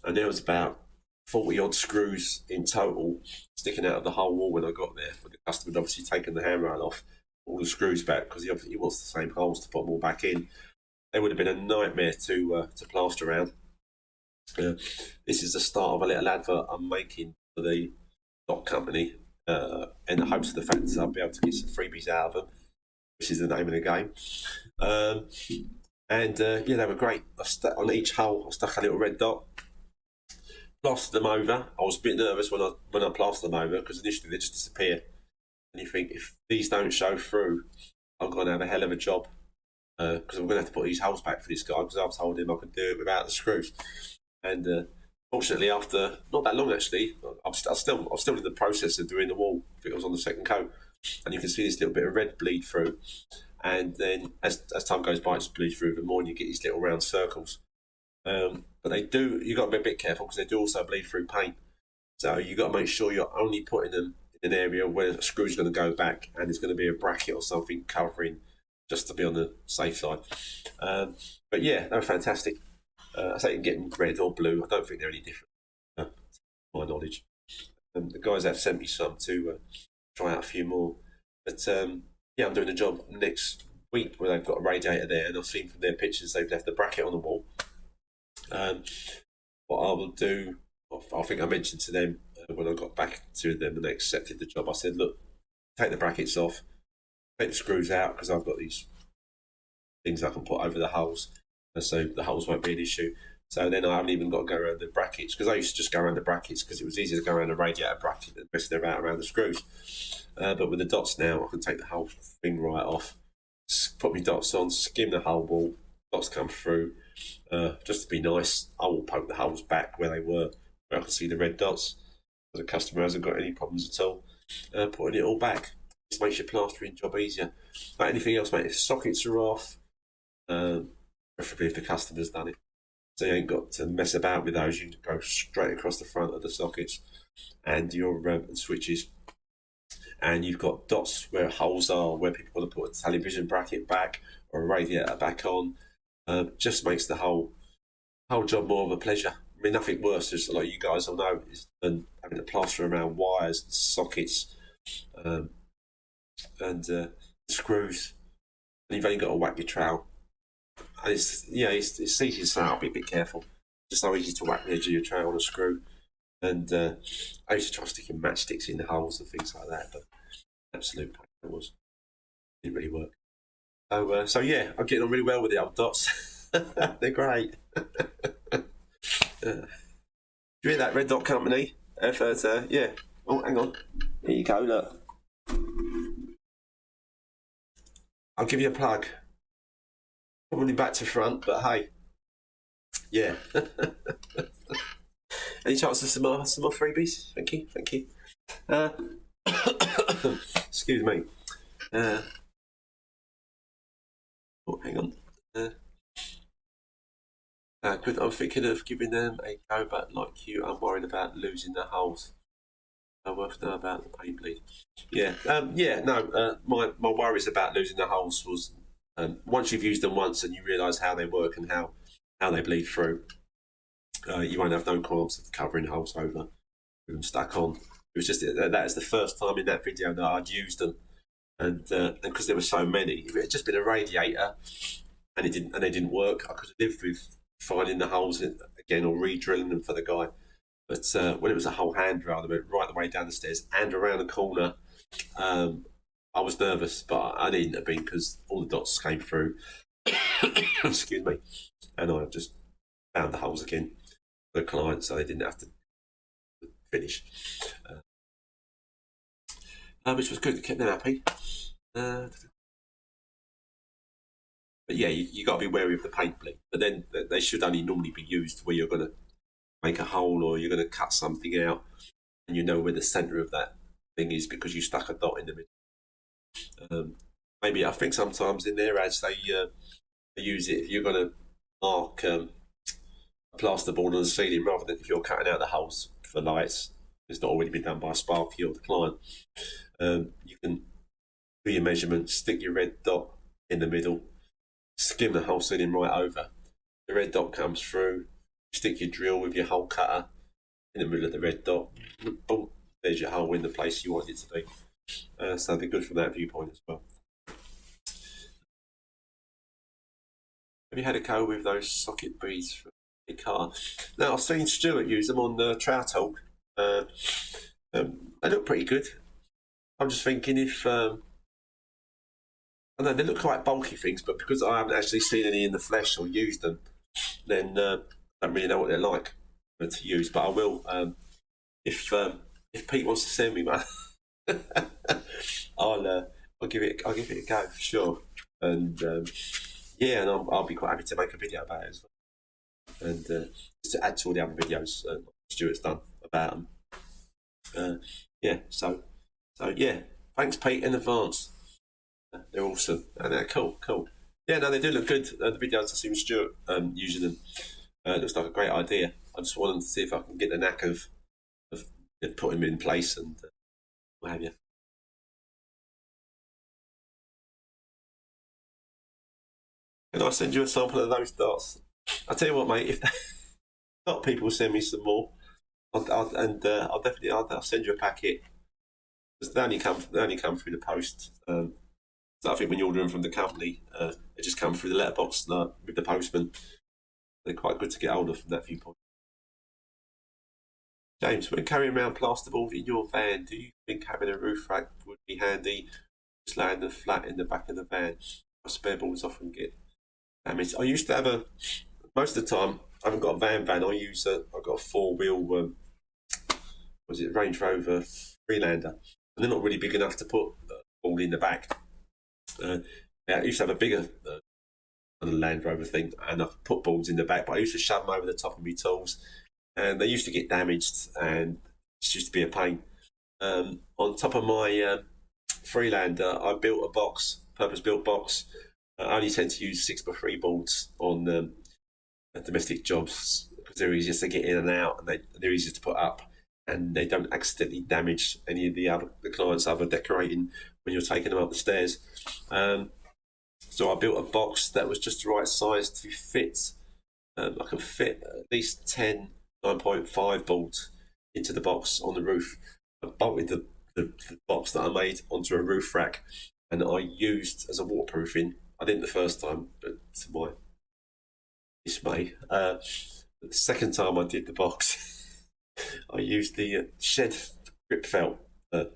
and there was about 40 odd screws in total sticking out of the whole wall when I got there. But the customer had obviously taken the handrail off, all the screws back, because he wants the same holes to put them all back in. They would have been a nightmare to plaster around. This is the start of a little advert I'm making for the dot company in the hopes of the fact that I'll be able to get some freebies out of them, which is the name of the game. Yeah, they were great. On each hole, I stuck a little red dot, plastered them over. I was a bit nervous when I plastered them over, because initially they just disappear. And you think, if these don't show through, I'm going to have a hell of a job, because I'm going to have to put these holes back for this guy, because I've told him I could do it without the screws. And fortunately, after not that long actually, I'm still in the process of doing the wall. I think I was on the second coat, and you can see this little bit of red bleed through. And then as time goes by, it just bleeds through even more, and you get these little round circles. But you've got to be a bit careful, because they do also bleed through paint. So you've got to make sure you're only putting them in an area where a screw's going to go back, and there's going to be a bracket or something covering, just to be on the safe side. But yeah, they were fantastic. I say you can get them red or blue. I don't think they're any different, to my knowledge. The guys have sent me some to try out a few more. But yeah, I'm doing a job next week where they've got a radiator there, and I've seen from their pictures they've left the bracket on the wall. What I will do, I think I mentioned to them when I got back to them and they accepted the job, I said, look, take the brackets off, take the screws out, because I've got these things I can put over the holes, so the holes won't be an issue. So then I haven't even got to go around the brackets, because I used to just go around the brackets because it was easier to go around the radiator bracket than messing around the screws. But with the dots now, I can take the whole thing right off, put my dots on, skim the whole wall, dots come through. Just to be nice, I will poke the holes back where they were, where I can see the red dots. The customer hasn't got any problems at all putting it all back. Just makes your plastering job easier. Like anything else, mate, if sockets are off, preferably if the customer's done it, so you ain't got to mess about with those. You can go straight across the front of the sockets and your switches, and you've got dots where holes are, where people want to put a television bracket back or a radiator back on. Just makes the whole job more of a pleasure. I mean, nothing worse, as like you guys will know, than having to plaster around wires and sockets and screws, and you've only got to whack your trowel. And it's easy to say, I'll be a bit careful. Just so easy to whack the edge of your trowel on a screw. And I used to try sticking matchsticks in the holes and things like that, but absolute pain it was. Didn't really work. So yeah, I'm getting on really well with the old dots. They're great. Do you hear that, Red Dot Company? Yeah. Oh, hang on. Here you go, look. I'll give you a plug. Probably back to front, but hey. Yeah. Any chance of some more freebies? Thank you. Excuse me. Oh, hang on. Good. I'm thinking of giving them a go, but like you, I'm worried about losing the holes. I worth know about the paint bleed. Yeah. My worries about losing the holes was once you've used them once and you realise how they work and how they bleed through, you won't have no qualms of covering holes over with them stuck on. It was just that is the first time in that video that I'd used them, and because there were so many, if it had just been a radiator and they didn't work, I could have lived with finding the holes again or re-drilling them for the guy. But when it was a whole hand drill, they went right the way down the stairs and around the corner, I was nervous, but I needn't have been because all the dots came through. Excuse me. And I just found the holes again for the client, so they didn't have to finish. Which was good, it kept them happy. But yeah, you got to be wary of the paint bleed. But then they should only normally be used where you're going to make a hole or you're going to cut something out and you know where the centre of that thing is because you stuck a dot in the middle. Maybe I think sometimes in their ads they use it if you're going to mark a plasterboard on the ceiling rather than if you're cutting out the holes for lights. It's not already been done by a Sparky or the client. You can do your measurements, stick your red dot in the middle, skim the whole ceiling right over. The red dot comes through, stick your drill with your hole cutter in the middle of the red dot, boom, there's your hole in the place you want it to be. So they're good from that viewpoint as well. Have you had a go with those socket beads for your car? Now, I've seen Stuart use them on the Trow Talk. They look pretty good. I'm just thinking if I know they look quite bulky things, but because I haven't actually seen any in the flesh or used them, then I don't really know what they're like to use. But I will if Pete wants to send me one, I'll give it a go for sure. And yeah, and I'll be quite happy to make a video about it as well, and just to add to all the other videos Stuart's done about them. Yeah, so yeah, thanks Pete in advance. They're awesome and they're cool. Yeah, no, they do look good. The videos I see with Stuart using them looks like a great idea. I just wanted to see if I can get the knack of putting them in place and what have you. Can I send you a sample of those darts? I'll tell you what, mate. If not, people send me some more, I'll definitely send you a packet. Because they only come through the post. So I think when you order them from the company, they just come through the letterbox with the postman. They're quite good to get hold of from that viewpoint. James, when carrying around plasterboard in your van, do you think having a roof rack would be handy? Just laying them flat in the back of the van. My spare boards often get damaged. I used to have most of the time, I haven't got a van. I've got a 4-wheel, Range Rover Freelander. And they're not really big enough to put all in the back. I used to have a bigger Land Rover thing, and I put boards in the back, but I used to shove them over the top of my tools, and they used to get damaged, and it used to be a pain. On top of my Freelander, I built a box, purpose-built box. I only tend to use 6x3 boards on domestic jobs because they're easier to get in and out, and they're easier to put up, and they don't accidentally damage any of the clients' other decorating when you're taking them up the stairs. So I built a box that was just the right size to fit. I can fit at least 10 9.5 boards into the box on the roof. I bolted the box that I made onto a roof rack, and I used as a waterproofing. I didn't the first time, but to my dismay, the second time I did the box, I used the shed grip felt that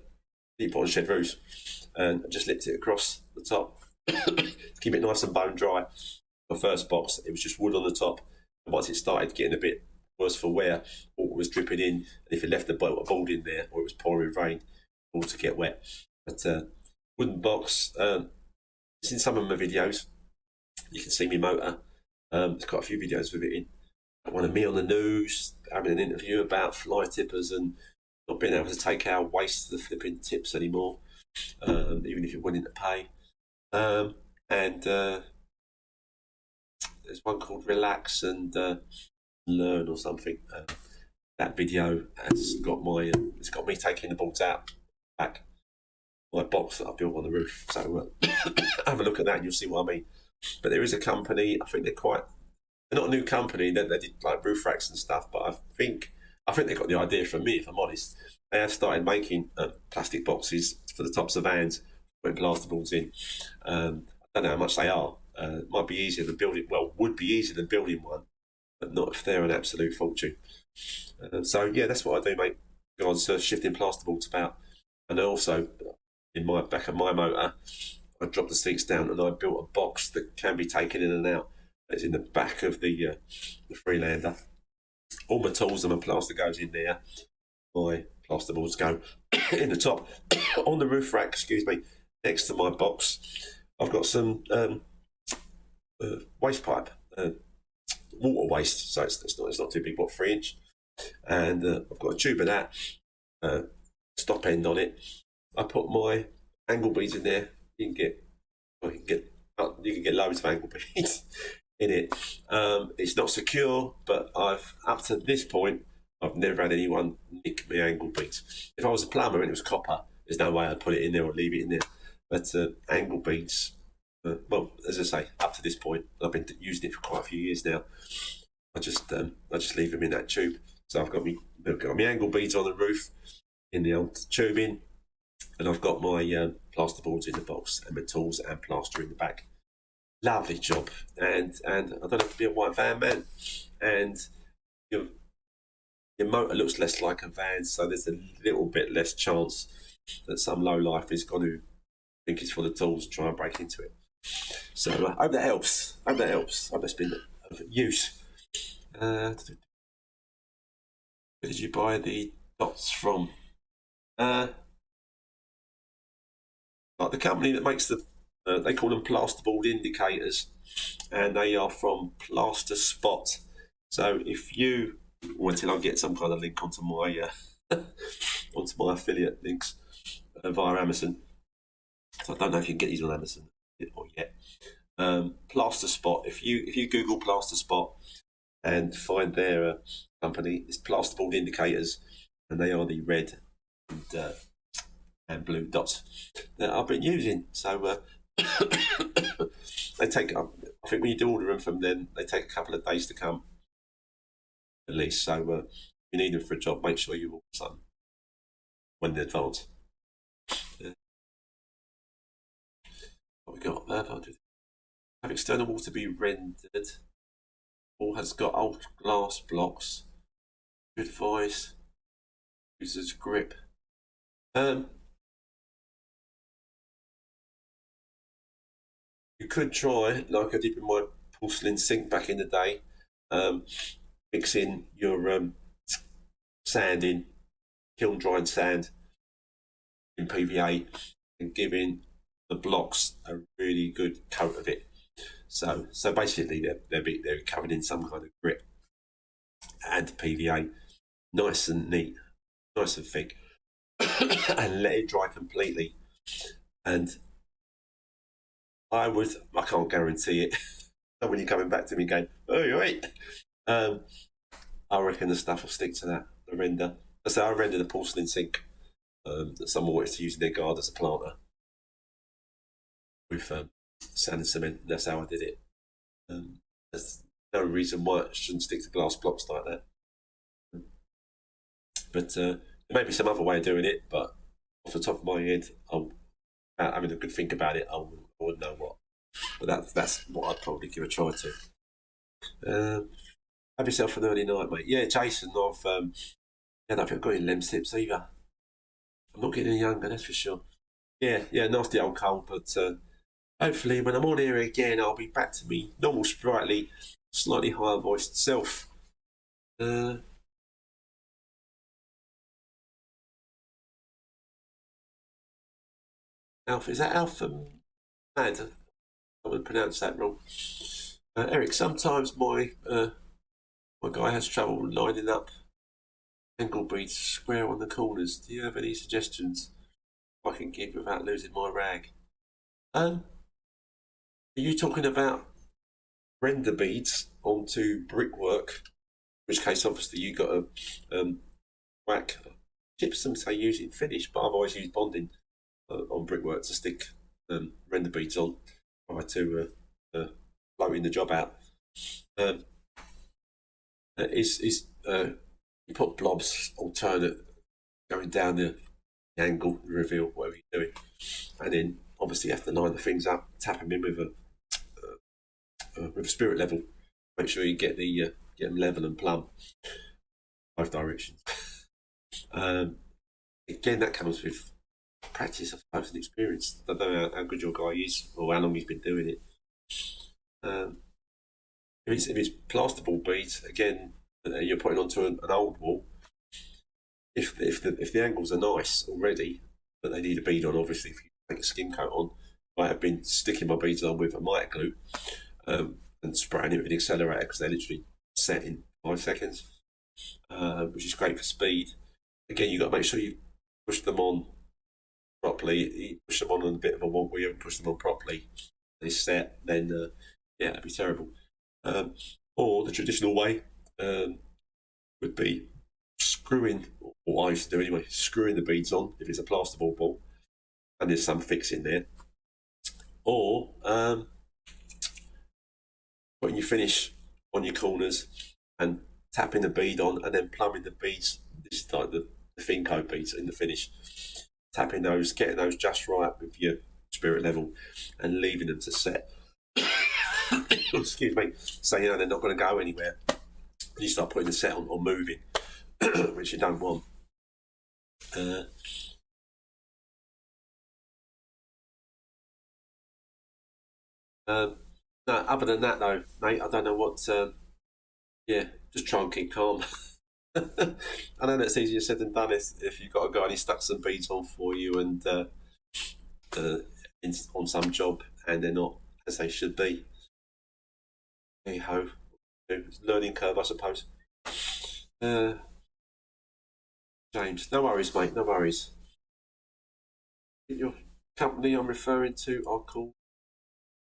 you put on shed roofs, and I just lipped it across the top to keep it nice and bone dry. My first box, it was just wood on the top, and once it started getting a bit worse for wear, water was dripping in, and if it left a board in there or it was pouring rain, all to get wet. But wooden box, it's in some of my videos. You can see me motor. There's quite a few videos with it in. One of me on the news having an interview about fly tippers and not being able to take our waste to the flipping tips anymore, even if you're willing to pay. And there's one called Relax and Learn or something. That video has got it's got me taking the boards out back my box that I built on the roof. So have a look at that and you'll see what I mean. But there is a company, I think they're not a new company, they did like roof racks and stuff, but I think they got the idea from me, if I'm honest. They have started making plastic boxes for the tops of vans, putting plasterboards in. I don't know how much they are. It might be easier than building, would be easier than building one, but not if they're an absolute fortune. So yeah, that's what I do, mate. Regards to shifting plasterboards about. And also, in my back of my motor, I dropped the seats down and I built a box that can be taken in and out. It's in the back of the Freelander. All my tools and my plaster goes in there. My plasterboards go in the top. On the roof rack, next to my box, I've got some waste pipe, water waste. So it's not too big, 3-inch. And I've got a tube of that, stop end on it. I put my angle beads in there. You can get loads of angle beads in it. It's not secure, but up to this point, I've never had anyone nick my angle beads. If I was a plumber and it was copper, there's no way I'd put it in there or leave it in there. But angle beads, as I say, up to this point, I've been using it for quite a few years now. I just leave them in that tube. So I've got my angle beads on the roof in the old tubing, and I've got my plasterboards in the box and my tools and plaster in the back. Lovely job, and I don't have to be a white van man, and your motor looks less like a van, so there's a little bit less chance that some low life is going to think it's full of tools and try and break into it. So I hope that helps. I hope that's been of use. Where did you buy the dots from? Like the company that makes the, they call them plasterboard indicators, and they are from Plaster Spot. So if you, until I get some kind of link onto my onto my affiliate links via Amazon. So I don't know if you can get these on Amazon or yet. Plaster Spot. If you Google Plaster Spot and find their company, it's Plasterboard Indicators, and they are the red and blue dots that I've been using. So they take, I think when you do order them from them, they take a couple of days to come at least. So if you need them for a job, make sure you order some when in advance. What we got there? Have external wall to be rendered. Wall has got old glass blocks. Good advice. User's grip. You could try, like I did with my porcelain sink back in the day, mixing your sand in, kiln dried sand in PVA, and giving the blocks a really good coat of it. So basically they're covered in some kind of grit and PVA, nice and neat, nice and thick, and let it dry completely. And I can't guarantee it. When you're coming back to me going, oh, you're right. I reckon the stuff will stick to that, the render. So I rendered a porcelain sink that someone wanted to use in their garden as a planter with sand and cement. That's how I did it. There's no reason why it shouldn't stick to glass blocks like that. But there may be some other way of doing it, but off the top of my head, without having a good think about it, I wouldn't know what. But that's what I'd probably give a try to. Have yourself an early night, mate. Yeah, Jason, I don't think I've got any lem tips either. I'm not getting any younger, that's for sure. Yeah, nasty old cold, but hopefully when I'm on here again, I'll be back to me normal, sprightly, slightly higher voiced self. Alpha, is that Alpha Mad? I'm going to pronounce that wrong. Eric, sometimes my guy has trouble lining up angle beads square on the corners. Do you have any suggestions I can give without losing my rag? Are you talking about render beads onto brickwork? In which case, obviously, you got to whack gypsum, say using finish, but I've always used bonding on brickwork to stick render beads on, try to floating the job out. You put blobs alternate going down the angle, reveal, whatever you're doing, and then obviously you have to line the things up, tap them in with a spirit level. Make sure you get them level and plumb, both directions. Again, that comes with practice, I suppose, and experience. I don't know how good your guy is or how long he's been doing it. If it's plasterboard beads, again, you're putting onto an old wall. If the angles are nice already, but they need a bead on, obviously, if you take a skin coat on, I have been sticking my beads on with a mitre glue and spraying it with an accelerator because they're literally set in 5 seconds, which is great for speed. Again, you've got to make sure you push them on properly. You push them on a bit of a wonk where you haven't pushed them on properly. They set, then it'd be terrible. Or the traditional way would be screwing, or I used to do anyway, screwing the beads on if it's a plasterboard ball and there's some fixing there. Or putting your finish on your corners and tapping the bead on and then plumbing the beads. This is like the Finco beads in the finish. Tapping those, getting those just right with your spirit level and leaving them to set. Excuse me. So they're not going to go anywhere. You start putting the set on or moving, which you don't want. No, other than that though, mate, I don't know what. Yeah, just try and keep calm. I know that's easier said than done. If you've got a guy and he stuck some beads on for you and uh, on some job and they're not as they should be. Hey ho, it's a learning curve, I suppose. Uh, James, no worries, mate, no worries. Your company I'm referring to are called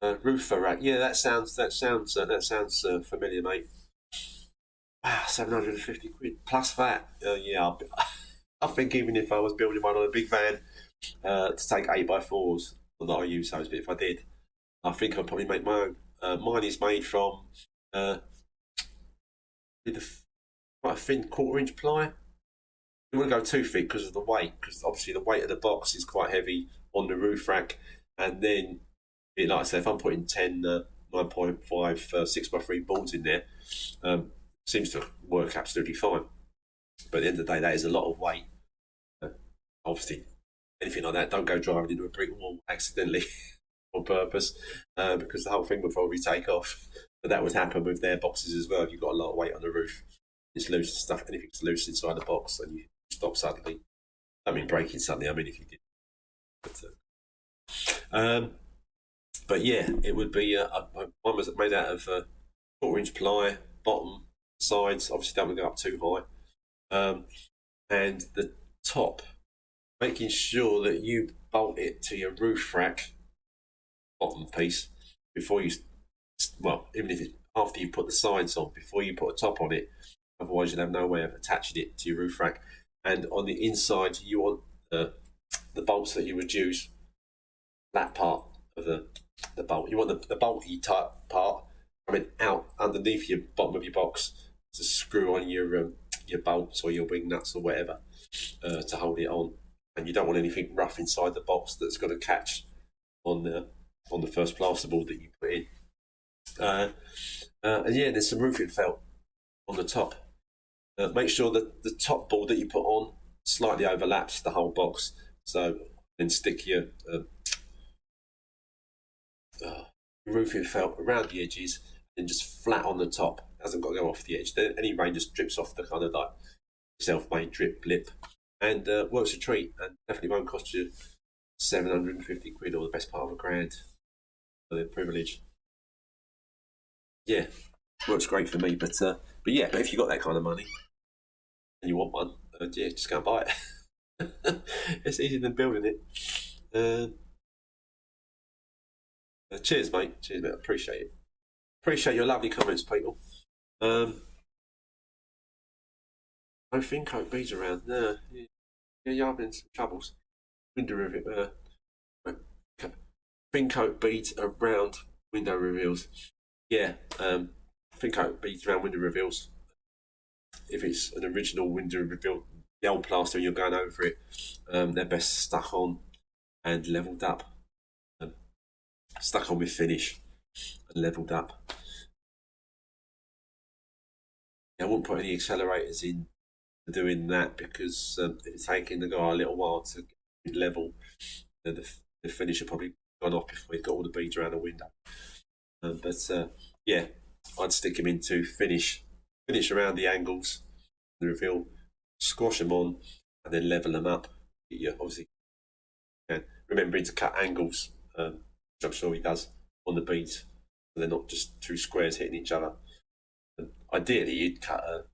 Roofer Rack. Yeah, that sounds familiar, mate. Wow, 750 quid plus that. Yeah, I think even if I was building one on a big van to take 8x4s, not that I use those, but if I did, I think I'd probably make my own. Mine is made from quite a thin 1/4 inch ply. You want to go too thick because of the weight, because obviously the weight of the box is quite heavy on the roof rack, and then, like I said, if I'm putting 10 9.5 6x3 boards in there, seems to work absolutely fine. But at the end of the day, that is a lot of weight. Obviously, anything like that, don't go driving into a brick wall accidentally on purpose, because the whole thing would probably take off. But that would happen with their boxes as well. If you've got a lot of weight on the roof, it's loose stuff. Anything's loose inside the box, and you stop suddenly. I mean, breaking suddenly. I mean, if you did. But yeah, it would be. One was made out of 1/4 inch ply, bottom, sides. Obviously, don't want to go up too high. And the top, making sure that you bolt it to your roof rack bottom piece before you, well, even if it's after you put the sides on, before you put a top on it, otherwise you'll have no way of attaching it to your roof rack. And on the inside, you want the bolts that you would use, that part of the bolt. You want the bolty type part coming out underneath your bottom of your box to screw on your bolts or your wing nuts or whatever to hold it on. And you don't want anything rough inside the box that's going to catch on the first plasterboard that you put in. And yeah, there's some roofing felt on the top. Make sure that the top board that you put on slightly overlaps the whole box. So then stick your roofing felt around the edges and just flat on the top. It hasn't got to go off the edge. Any rain just drips off the kind of like self-made drip lip, and works a treat, and definitely won't cost you 750 quid or the best part of £1,000 for the privilege. Yeah, works great for me, but if you got that kind of money and you want one, yeah, just go and buy it. It's easier than building it. Cheers, mate. Cheers, mate. Appreciate it. Appreciate your lovely comments, people. No thin coat beads around. No, yeah, I've been in some troubles. Window reveal. Thin coat beads around window reveals. Yeah, thin coat beads around window reveals. If it's an original window reveal, the old plaster, and you're going over it, they're best stuck on and levelled up. Stuck on with finish and levelled up. Yeah, I wouldn't put any accelerators in doing that because it's taking the guy a little while to get level. The finish will probably gone off before he's got all the beads around the window. Yeah, I'd stick him into finish around the angles, the reveal, squash them on, and then level them up. You obviously can, remembering to cut angles, which I'm sure he does on the beads, so they're not just two squares hitting each other. And ideally, you'd cut a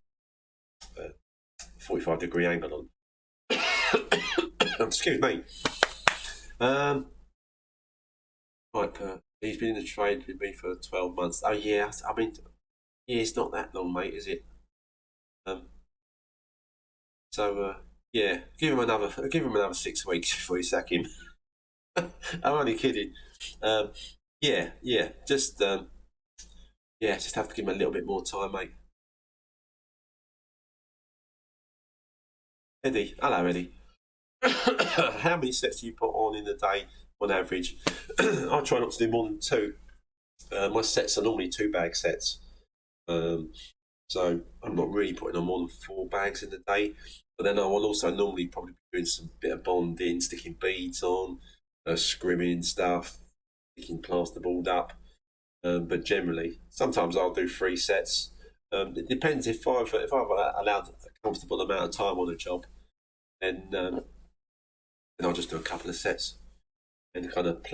45-degree angle on. Excuse me. Right, he's been in the trade with me for 12 months. Oh yeah, I mean, yeah, it's not that long, mate, is it? Yeah, give him another 6 weeks before you sack him. I'm only kidding. Just have to give him a little bit more time, mate. Eddie, hello, Eddie. How many sets do you put on in a day on average? I try not to do more than 2. My sets are normally 2-bag sets, so I'm not really putting on more than 4 bags in a day. But then I will also normally probably be doing some bit of bonding, sticking beads on, scrimming stuff, sticking plasterboard up. But generally, sometimes I'll do 3 sets. It depends if I've allowed a comfortable amount of time on a job, then I'll just do a couple of sets and kind of plan